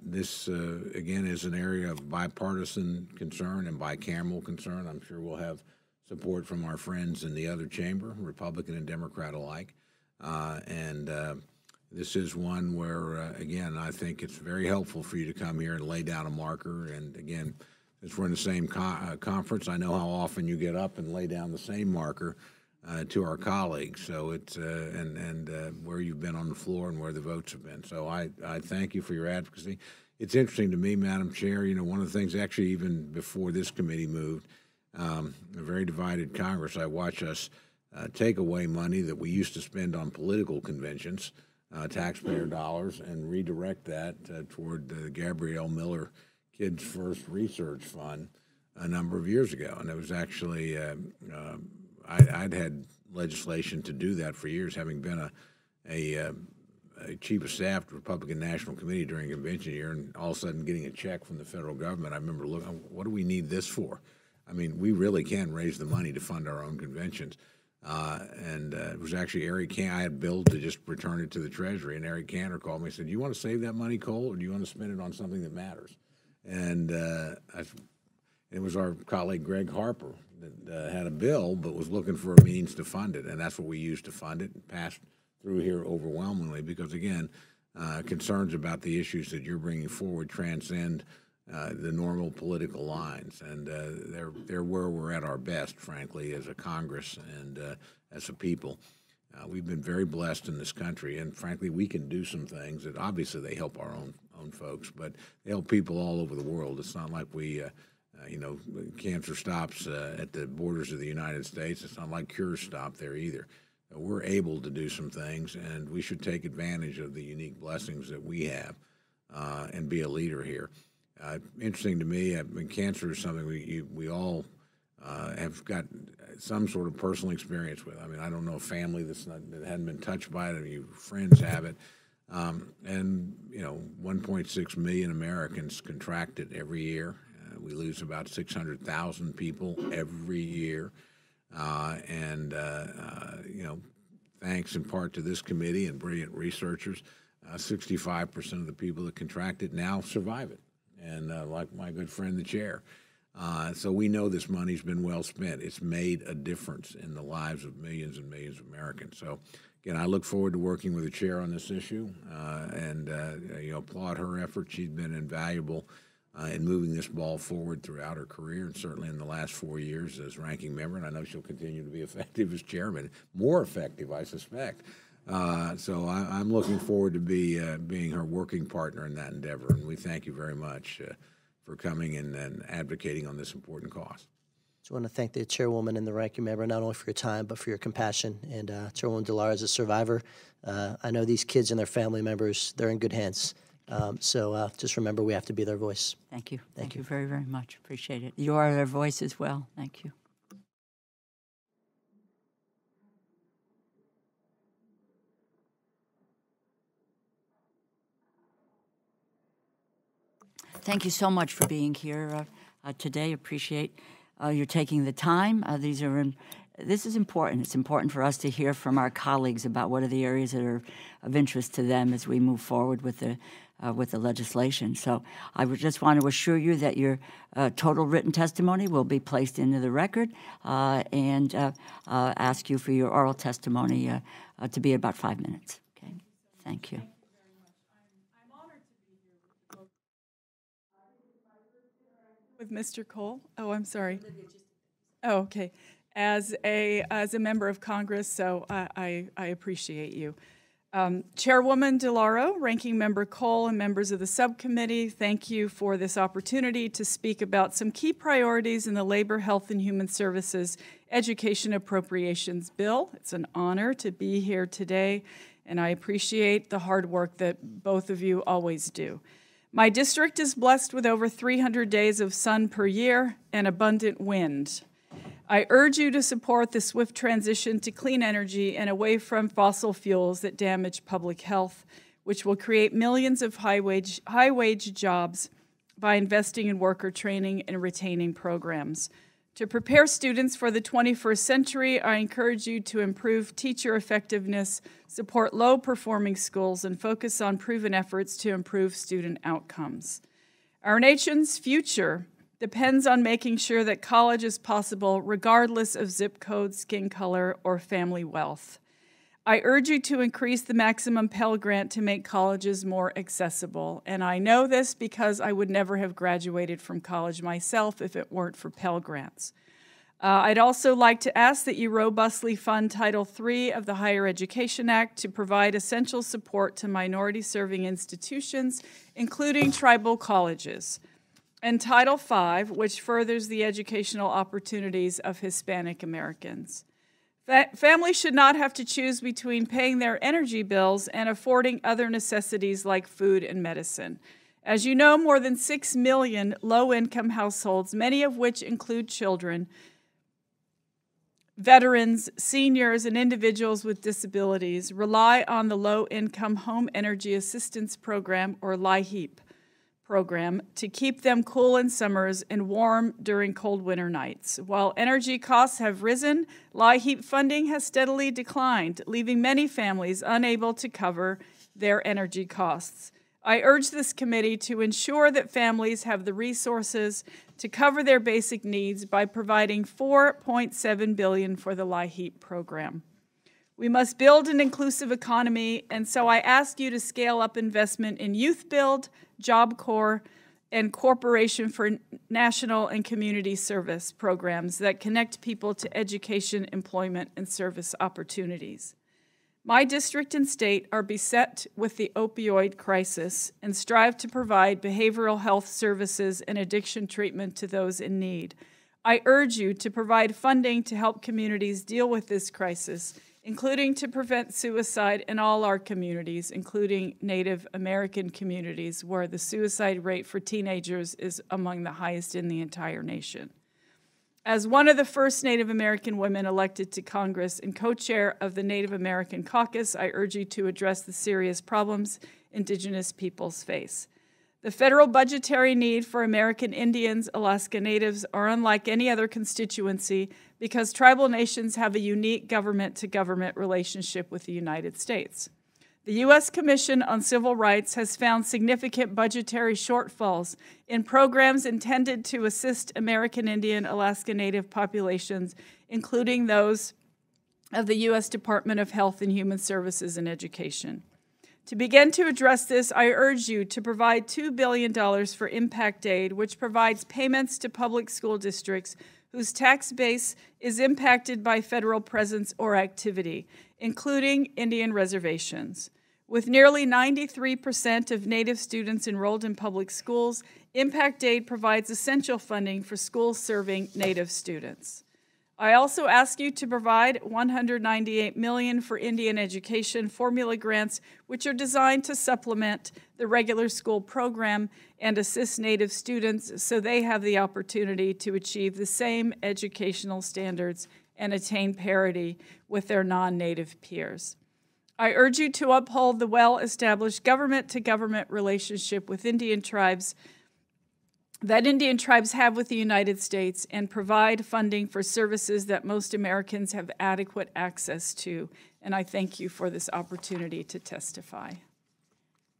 This, again, is an area of bipartisan concern and bicameral concern. I'm sure we'll have support from our friends in the other chamber, Republican and Democrat alike. This is one where, again, I think it's very helpful for you to come here and lay down a marker. And again, since we're in the same conference, I know how often you get up and lay down the same marker to our colleagues. So it's where you've been on the floor and where the votes have been. So I thank you for your advocacy. It's interesting to me, Madam Chair. You know, one of the things, actually, even before this committee moved, a very divided Congress, I watch us take away money that we used to spend on political conventions, taxpayer dollars, and redirect that toward the Gabrielle Miller Kids First Research Fund a number of years ago. And it was actually, I'd had legislation to do that for years, having been a chief of staff to the Republican National Committee during convention year, and all of a sudden getting a check from the federal government. I remember looking, what do we need this for? I mean, we really can raise the money to fund our own conventions. It was actually Eric Cantor. I had billed to just return it to the Treasury, and Eric Cantor called me and said, "Do you want to save that money, Cole, or do you want to spend it on something that matters?" And it was our colleague Greg Harper that had a bill but was looking for a means to fund it, and that's what we used to fund it. It passed through here overwhelmingly because, again, concerns about the issues that you're bringing forward transcend the normal political lines, and they're where we're at our best, frankly, as a Congress and as a people. We've been very blessed in this country, and frankly, we can do some things that obviously they help our own folks, but they help people all over the world. It's not like we, cancer stops at the borders of the United States. It's not like cures stop there either. We're able to do some things, and we should take advantage of the unique blessings that we have and be a leader here. Interesting to me, cancer is something we all have got some sort of personal experience with. I mean, I don't know a family that hadn't been touched by it. I mean, your friends have it. 1.6 million Americans contract it every year. We lose about 600,000 people every year. Thanks in part to this committee and brilliant researchers, 65% of the people that contract it now survive it. And like my good friend, the chair. So we know this money's been well spent. It's made a difference in the lives of millions and millions of Americans. So, again, I look forward to working with the chair on this issue and applaud her effort. She's been invaluable in moving this ball forward throughout her career, and certainly in the last 4 years as ranking member. And I know she'll continue to be effective as chairman, more effective, I suspect. So I'm looking forward to being her working partner in that endeavor, and we thank you very much for coming and advocating on this important cause. Just want to thank the chairwoman and the ranking member, not only for your time, but for your compassion. And Chairwoman DeLauro, as a survivor, I know these kids and their family members, they're in good hands. So just remember, we have to be their voice. Thank you. Thank you very, very much. Appreciate it. You are their voice as well. Thank you. Thank you so much for being here today. Appreciate your taking the time. This is important. It's important for us to hear from our colleagues about what are the areas that are of interest to them as we move forward with the with the legislation. So I would just want to assure you that your total written testimony will be placed into the record and ask you for your oral testimony to be about 5 minutes. Okay, thank you. With Mr. Cole. Oh, I'm sorry. Oh, okay. As a member of Congress, so I appreciate you. Chairwoman DeLauro, Ranking Member Cole, and members of the subcommittee, thank you for this opportunity to speak about some key priorities in the Labor, Health, and Human Services Education Appropriations Bill. It's an honor to be here today, and I appreciate the hard work that both of you always do. My district is blessed with over 300 days of sun per year and abundant wind. I urge you to support the swift transition to clean energy and away from fossil fuels that damage public health, which will create millions of high-wage jobs by investing in worker training and retaining programs. To prepare students for the 21st century, I encourage you to improve teacher effectiveness, support low-performing schools, and focus on proven efforts to improve student outcomes. Our nation's future depends on making sure that college is possible regardless of zip code, skin color, or family wealth. I urge you to increase the maximum Pell Grant to make colleges more accessible, and I know this because I would never have graduated from college myself if it weren't for Pell Grants. I'd also like to ask that you robustly fund Title III of the Higher Education Act to provide essential support to minority-serving institutions, including tribal colleges, and Title V, which furthers the educational opportunities of Hispanic Americans. Families should not have to choose between paying their energy bills and affording other necessities like food and medicine. As you know, more than 6 million low-income households, many of which include children, veterans, seniors, and individuals with disabilities, rely on the Low-Income Home Energy Assistance Program, or LIHEAP program, to keep them cool in summers and warm during cold winter nights. While energy costs have risen, LIHEAP funding has steadily declined, leaving many families unable to cover their energy costs. I urge this committee to ensure that families have the resources to cover their basic needs by providing $4.7 billion for the LIHEAP program. We must build an inclusive economy, and so I ask you to scale up investment in Youth Build, Job Corps, and Corporation for National and Community Service programs that connect people to education, employment, and service opportunities. My district and state are beset with the opioid crisis and strive to provide behavioral health services and addiction treatment to those in need. I urge you to provide funding to help communities deal with this crisis, including to prevent suicide in all our communities, including Native American communities, where the suicide rate for teenagers is among the highest in the entire nation. As one of the first Native American women elected to Congress and co-chair of the Native American Caucus, I urge you to address the serious problems Indigenous peoples face. The federal budgetary need for American Indians, Alaska Natives, are unlike any other constituency because tribal nations have a unique government-to-government relationship with the United States. The U.S. Commission on Civil Rights has found significant budgetary shortfalls in programs intended to assist American Indian, Alaska Native populations, including those of the U.S. Department of Health and Human Services and Education. To begin to address this, I urge you to provide $2 billion for Impact Aid, which provides payments to public school districts whose tax base is impacted by federal presence or activity, including Indian reservations. With nearly 93% of Native students enrolled in public schools, Impact Aid provides essential funding for schools serving Native students. I also ask you to provide $198 million for Indian education formula grants, which are designed to supplement the regular school program and assist Native students so they have the opportunity to achieve the same educational standards and attain parity with their non-Native peers. I urge you to uphold the well-established government-to-government relationship with Indian tribes that Indian tribes have with the United States and provide funding for services that most Americans have adequate access to. And I thank you for this opportunity to testify.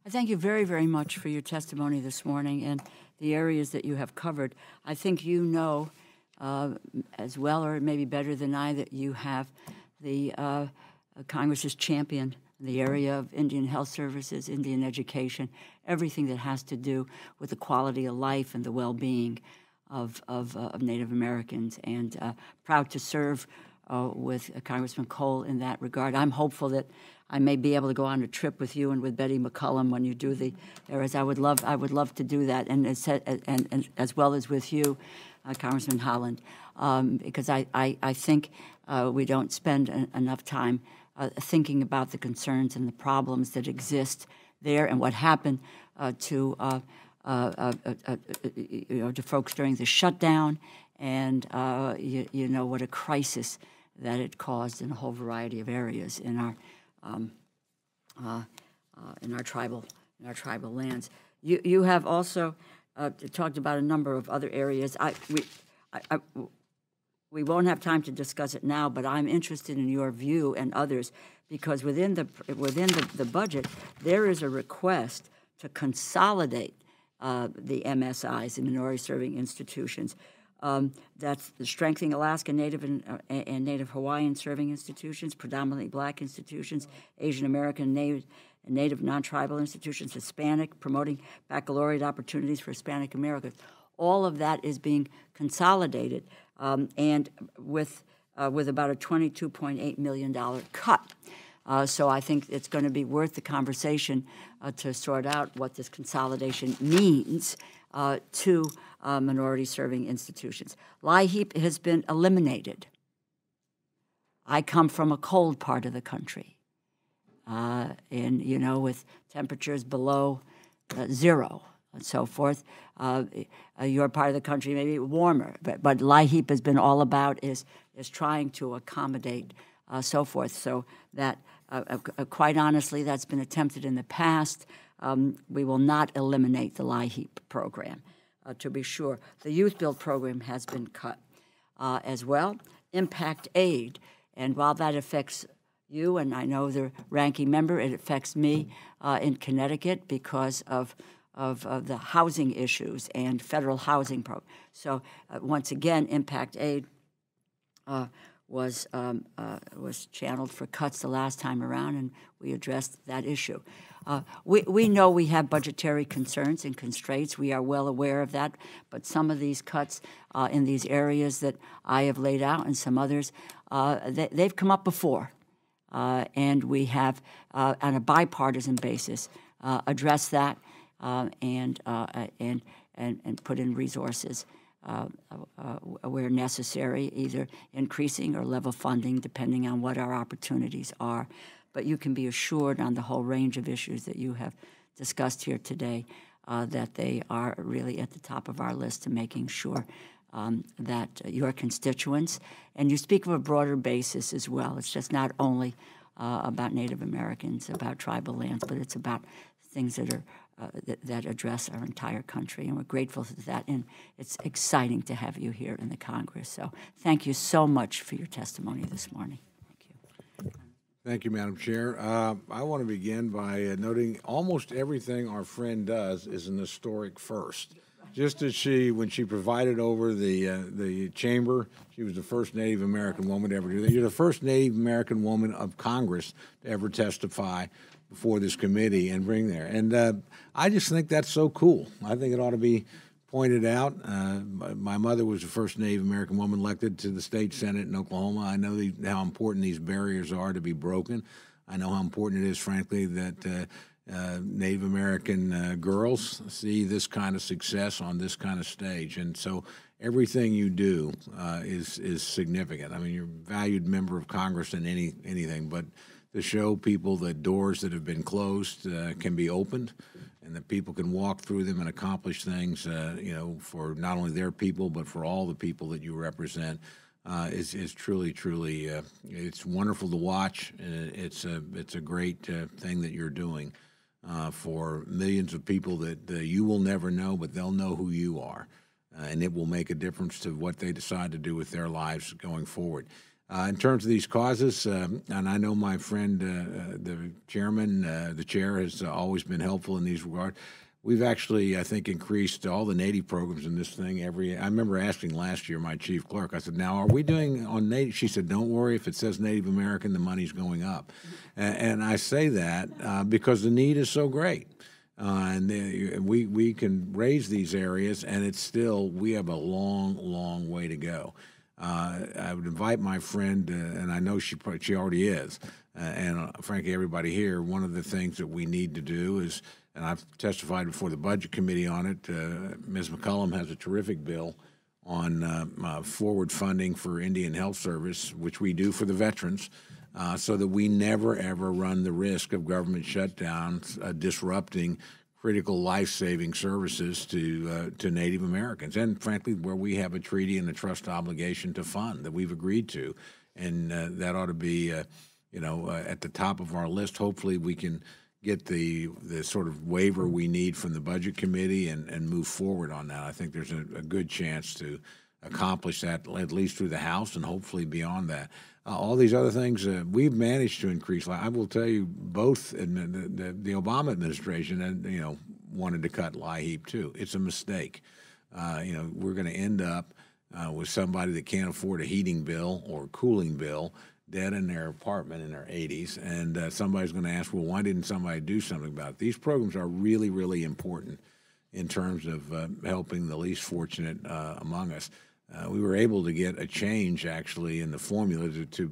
I thank you very, very much for your testimony this morning and the areas that you have covered. I think you know as well, or maybe better than I, that you have the Congress's champion in the area of Indian health services, Indian education, everything that has to do with the quality of life and the well-being of Native Americans, and proud to serve with Congressman Cole in that regard. I'm hopeful that I may be able to go on a trip with you and with Betty McCullum when you do the areas. I would love to do that, and as well as with you, Congressman Holland, because I think we don't spend enough time thinking about the concerns and the problems that exist there and what happened to folks during the shutdown, and you know what a crisis that it caused in a whole variety of areas in our tribal lands. You have also talked about a number of other areas. We won't have time to discuss it now, but I'm interested in your view and others, because within the budget there is a request to consolidate the MSIs, the minority serving institutions. That's the strengthening Alaska Native and Native Hawaiian serving institutions, predominantly black institutions, Asian American, Native non-tribal institutions, Hispanic, promoting baccalaureate opportunities for Hispanic Americans. All of that is being consolidated, and with about a $22.8 million cut. So I think it's going to be worth the conversation to sort out what this consolidation means to minority-serving institutions. LIHEAP has been eliminated. I come from a cold part of the country, and with temperatures below zero and so forth. Your part of the country may be warmer, but LIHEAP has been all about is trying to accommodate so forth. So that, quite honestly, that's been attempted in the past. We will not eliminate the LIHEAP program, to be sure. The Youth Build program has been cut as well. Impact Aid, and while that affects you, and I know the ranking member, it affects me in Connecticut because of the housing issues and federal housing program. So once again, Impact Aid was channeled for cuts the last time around, and we addressed that issue. We know we have budgetary concerns and constraints. We are well aware of that, but some of these cuts in these areas that I have laid out and some others, they've come up before, and we have, on a bipartisan basis, addressed that and put in resources where necessary, either increasing or level funding, depending on what our opportunities are. But you can be assured on the whole range of issues that you have discussed here today that they are really at the top of our list to making sure that your constituents, and you speak of a broader basis as well. It's just not only about Native Americans, about tribal lands, but it's about things that are that address our entire country, and we're grateful for that, and it's exciting to have you here in the Congress. So thank you so much for your testimony this morning. Thank you. Thank you, Madam Chair. I want to begin by noting almost everything our friend does is an historic first. Just as when she provided over the chamber, she was the first Native American woman to ever do that. You're the first Native American woman of Congress to ever testify before this committee and bring there. And I just think that's so cool. I think it ought to be pointed out. My mother was the first Native American woman elected to the state Senate in Oklahoma. I know how important these barriers are to be broken. I know how important it is, frankly, that Native American girls see this kind of success on this kind of stage. And so everything you do is significant. I mean, you're a valued member of Congress in anything, but to show people that doors that have been closed can be opened, and that people can walk through them and accomplish things, for not only their people but for all the people that you represent, is truly, it's wonderful to watch. It's a great thing that you're doing for millions of people that you will never know, but they'll know who you are, and it will make a difference to what they decide to do with their lives going forward. In terms of these causes, and I know my friend, the chairman, the chair has always been helpful in these regards. We've actually, I think, increased all the Native programs in this thing I remember asking last year my chief clerk, I said, now, are we doing on Native? She said, don't worry, if it says Native American, the money's going up. And I say that because the need is so great. We can raise these areas, and it's still, we have a long, long way to go. I would invite my friend, and I know she already is, and frankly, everybody here, one of the things that we need to do is, and I've testified before the Budget Committee on it, Ms. McCollum has a terrific bill on forward funding for Indian Health Service, which we do for the veterans, so that we never, ever run the risk of government shutdowns disrupting critical life-saving services to Native Americans, and frankly, where we have a treaty and a trust obligation to fund that we've agreed to, and that ought to be, at the top of our list. Hopefully, we can get the sort of waiver we need from the Budget Committee and move forward on that. I think there's a good chance to accomplish that, at least through the House, and hopefully beyond that. All these other things we've managed to increase. I will tell you, both the Obama administration, wanted to cut LIHEAP too. It's a mistake. We're going to end up with somebody that can't afford a heating bill or a cooling bill, dead in their apartment in their 80s, and somebody's going to ask, well, why didn't somebody do something about it? These programs are really, really important in terms of helping the least fortunate among us. We were able to get a change, actually, in the formula to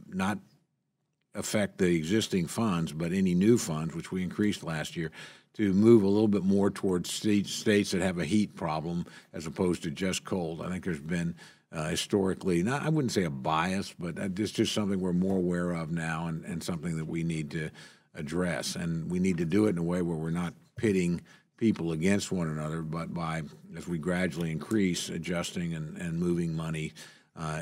not affect the existing funds, but any new funds, which we increased last year, to move a little bit more towards states that have a heat problem as opposed to just cold. I think there's been historically, I wouldn't say a bias, but it's just something we're more aware of now and something that we need to address. And we need to do it in a way where we're not pitting people against one another, but by, as we gradually increase, adjusting and moving money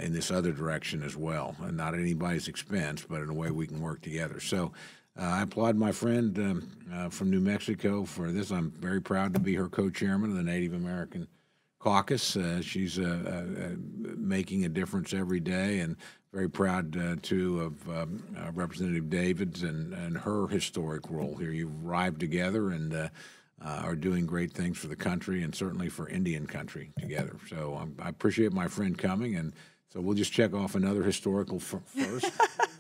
in this other direction as well, and not at anybody's expense, but in a way we can work together. So I applaud my friend from New Mexico for this. I'm very proud to be her co-chairman of the Native American Caucus. She's making a difference every day, and very proud, too, of Representative Davids and her historic role here. You've arrived together and are doing great things for the country and certainly for Indian country together. So I appreciate my friend coming, and so we'll just check off another historical first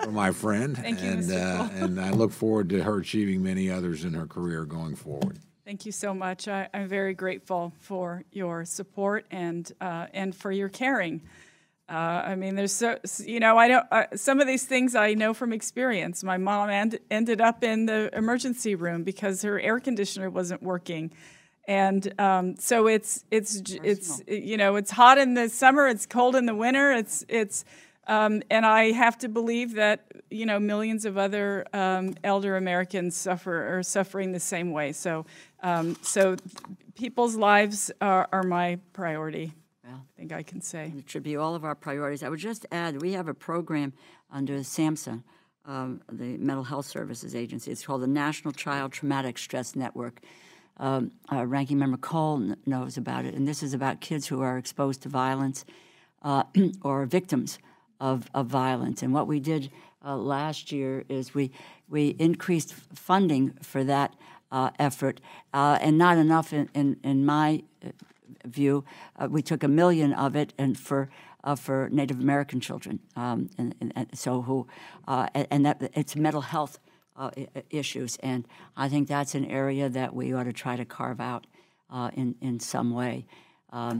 for my friend. Thank you, Mr. Cole. And I look forward to her achieving many others in her career going forward. Thank you so much. I'm very grateful for your support and for your caring. There's some of these things I know from experience. My mom ended up in the emergency room because her air conditioner wasn't working, and so it's hot in the summer, it's cold in the winter, and I have to believe that millions of other elder Americans are suffering the same way. So people's lives are my priority. I think I can say. It should be all of our priorities. I would just add, we have a program under SAMHSA, the Mental Health Services Agency. It's called the National Child Traumatic Stress Network. Ranking Member Cole knows about it, and this is about kids who are exposed to violence or victims of violence. And what we did last year is we increased funding for that effort, and not enough in my view. We took $1 million of it, and for Native American children, it's mental health issues, and I think that's an area that we ought to try to carve out in some way. So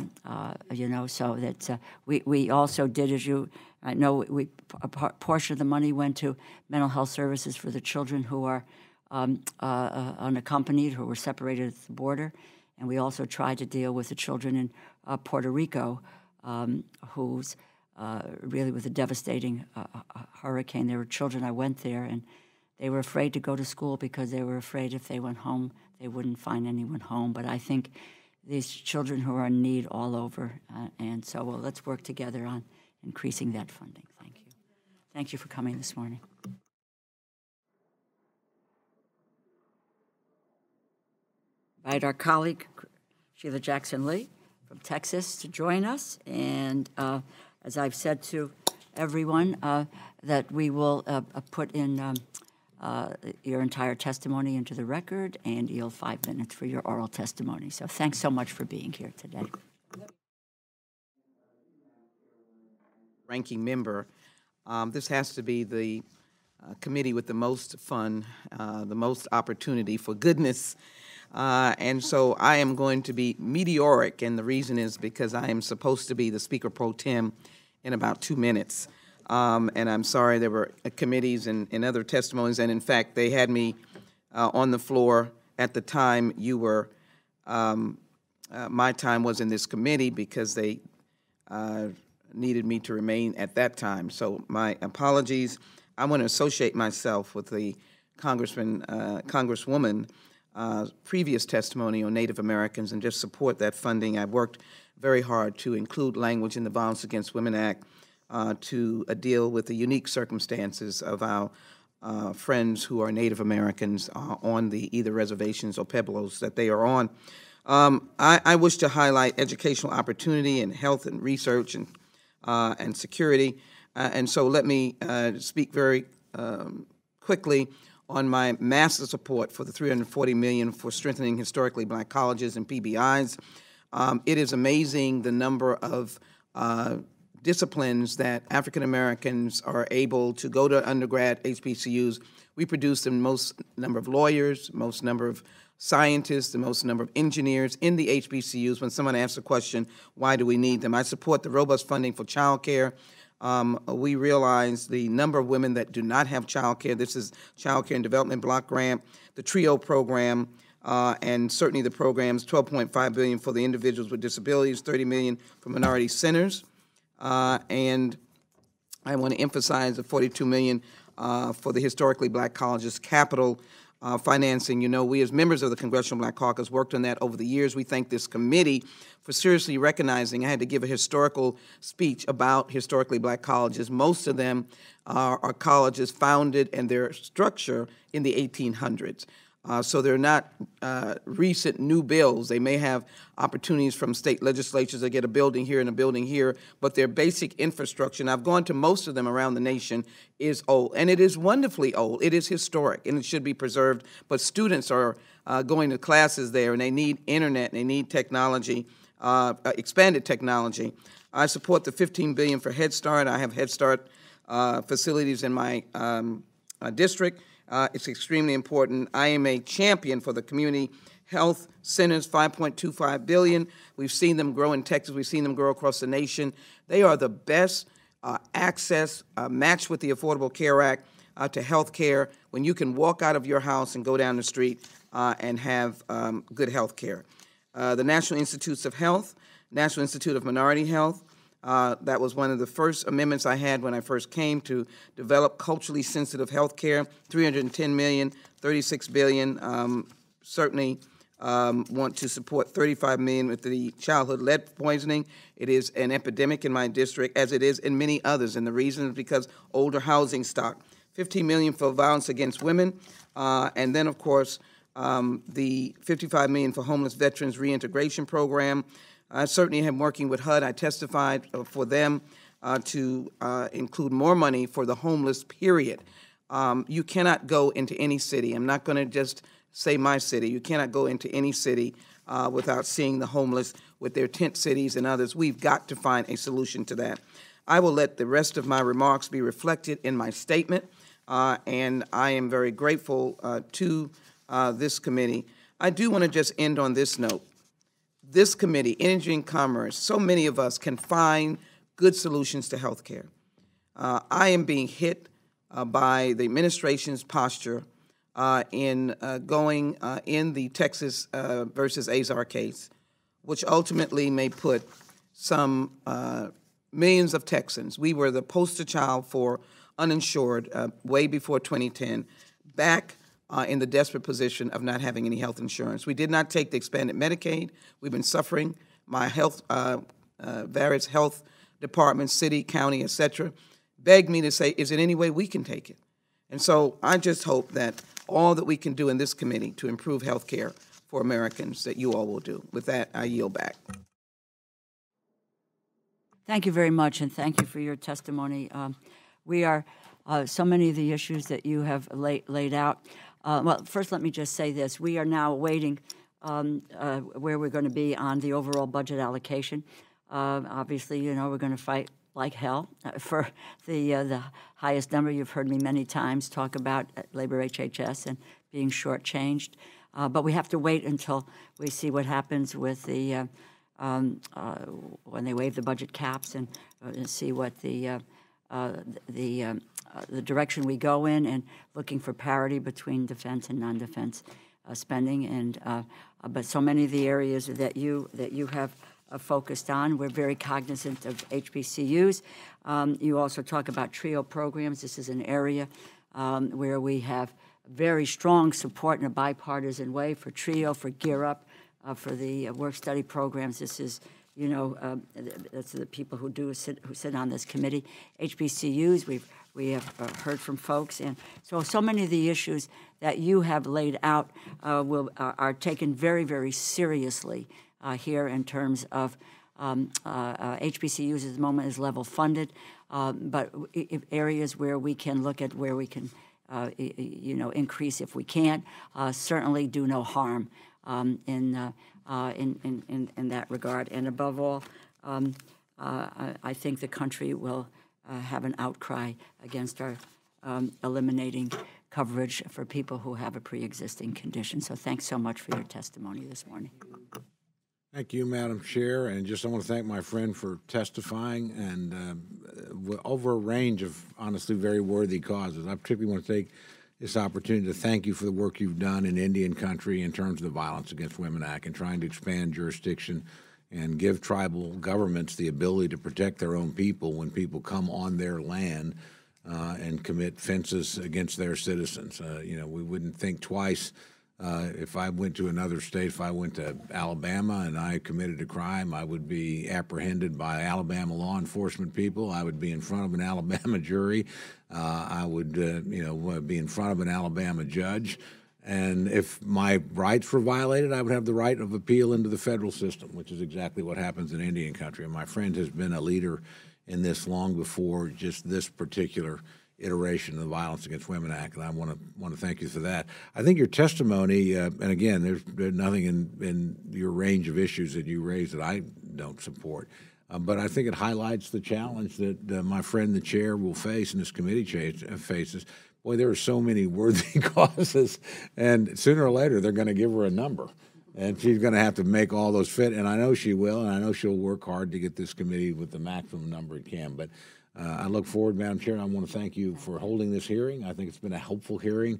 that we also did, as you know, a portion of the money went to mental health services for the children who are unaccompanied, who were separated at the border. And we also tried to deal with the children in Puerto Rico who's really with a devastating hurricane. There were children, I went there, and they were afraid to go to school because they were afraid if they went home, they wouldn't find anyone home. But I think these children who are in need all over, and so let's work together on increasing that funding. Thank you. Thank you for coming this morning. Invite our colleague, Sheila Jackson-Lee from Texas, to join us. And as I've said to everyone that we will put in your entire testimony into the record and yield 5 minutes for your oral testimony. So thanks so much for being here today. Ranking member, this has to be the committee with the most fun, the most opportunity for goodness. And so I am going to be meteoric, and the reason is because I am supposed to be the Speaker Pro Tem in about 2 minutes. And I'm sorry, there were committees and other testimonies, and in fact, they had me on the floor at the time you were, my time was in this committee because they needed me to remain at that time. So my apologies. I want to associate myself with the Congresswoman previous testimony on Native Americans and just support that funding. I've worked very hard to include language in the Violence Against Women Act to deal with the unique circumstances of our friends who are Native Americans on the either reservations or pueblos that they are on. I wish to highlight educational opportunity and health and research and security. And so let me speak very quickly on my massive support for the $340 million for strengthening historically black colleges and PBIs. It is amazing the number of disciplines that African Americans are able to go to undergrad HBCUs. We produce the most number of lawyers, most number of scientists, the most number of engineers in the HBCUs. When someone asks the question, why do we need them? I support the robust funding for child care. We realize the number of women that do not have child care. This is Child Care and Development Block Grant, the TRIO program, and certainly the programs, $12.5 billion for the individuals with disabilities, $30 million for minority centers. And I want to emphasize the $42 million for the historically black colleges capital financing. You know, we as members of the Congressional Black Caucus worked on that over the years. We thank this committee for seriously recognizing. I had to give a historical speech about historically black colleges. Most of them are colleges founded and their structure in the 1800s. So they're not recent new bills. They may have opportunities from state legislatures to get a building here and a building here, but their basic infrastructure, and I've gone to most of them around the nation, is old. And it is wonderfully old. It is historic, and it should be preserved. But students are going to classes there, and they need internet, and they need technology, expanded technology. I support the $15 billion for Head Start. I have Head Start facilities in my district. It's extremely important. I am a champion for the community health centers, $5.25 billion. We've seen them grow in Texas. We've seen them grow across the nation. They are the best access matched with the Affordable Care Act to health care when you can walk out of your house and go down the street and have good health care. The National Institutes of Health, National Institute of Minority Health, that was one of the first amendments I had when I first came to develop culturally sensitive health care, $310 million, $36 billion. Certainly want to support $35 million with the childhood lead poisoning. It is an epidemic in my district, as it is in many others, and the reason is because older housing stock. $15 million for violence against women, and then, of course, the $55 million for homeless veterans reintegration program. I certainly am working with HUD. I testified for them to include more money for the homeless, period. You cannot go into any city. I'm not going to just say my city. You cannot go into any city without seeing the homeless with their tent cities and others. We've got to find a solution to that. I will let the rest of my remarks be reflected in my statement, and I am very grateful to this committee. I do want to just end on this note. This committee, Energy and Commerce, so many of us can find good solutions to health care. I am being hit by the administration's posture in going in the Texas versus Azar case, which ultimately may put some millions of Texans, we were the poster child for uninsured way before 2010, back in the desperate position of not having any health insurance. We did not take the expanded Medicaid. We've been suffering. My health, various health departments, city, county, et cetera, begged me to say, is there any way we can take it? And so I just hope that all that we can do in this committee to improve health care for Americans, that you all will do. With that, I yield back. Thank you very much, and thank you for your testimony. We are, so many of the issues that you have laid out. Well, first let me just say this. We are now awaiting where we're going to be on the overall budget allocation. Obviously, you know, we're going to fight like hell for the highest number. You've heard me many times talk about Labor HHS and being shortchanged. But we have to wait until we see what happens with the when they waive the budget caps and see what the direction we go in, and looking for parity between defense and non-defense spending. And but so many of the areas that you have focused on, we're very cognizant of HBCUs. You also talk about TRIO programs. This is an area where we have very strong support in a bipartisan way for TRIO, for Gear Up, for the work-study programs. This is, you know, that's the people who sit on this committee. HBCUs, we have heard from folks, and so many of the issues that you have laid out are taken very, very seriously here in terms of HBCUs at the moment is level funded, but areas where we can look at where we can you know, increase if we can't, certainly do no harm in that regard. And above all, I think the country will have an outcry against our eliminating coverage for people who have a pre-existing condition. So thanks so much for your testimony this morning. Thank you, Madam Chair, and just I want to thank my friend for testifying and over a range of honestly very worthy causes. I particularly want to take this opportunity to thank you for the work you've done in Indian country in terms of the Violence Against Women Act and trying to expand jurisdiction and give tribal governments the ability to protect their own people when people come on their land and commit offenses against their citizens. You know, we wouldn't think twice. If I went to another state, if I went to Alabama and I committed a crime, I would be apprehended by Alabama law enforcement people. I would be in front of an Alabama jury. I would, you know, be in front of an Alabama judge. And if my rights were violated, I would have the right of appeal into the federal system, which is exactly what happens in Indian country. And my friend has been a leader in this long before just this particular iteration of the Violence Against Women Act, and I want to thank you for that. I think your testimony, and again, there's nothing in your range of issues that you raised that I don't support, but I think it highlights the challenge that my friend the chair will face and this committee faces. Boy, there are so many worthy causes, and sooner or later they're going to give her a number, and she's going to have to make all those fit, and I know she will, and I know she'll work hard to get this committee with the maximum number it can, but I look forward, Madam Chair, and I want to thank you for holding this hearing. I think it's been a helpful hearing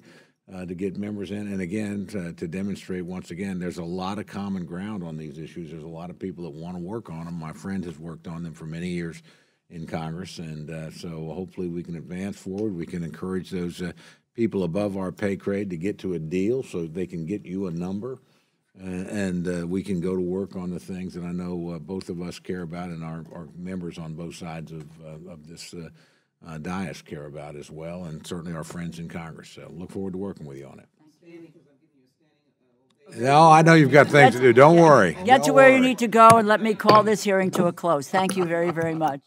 to get members in, and again, to demonstrate once again, there's a lot of common ground on these issues. There's a lot of people that want to work on them. My friend has worked on them for many years in Congress, and so hopefully we can advance forward. We can encourage those people above our pay grade to get to a deal so they can get you a number. And we can go to work on the things that I know both of us care about, and our members on both sides of this dais care about as well, and certainly our friends in Congress. So look forward to working with you on it. No, I know you've got things to do. Don't worry. Get to where you need to go, and let me call this hearing to a close. Thank you very, very much.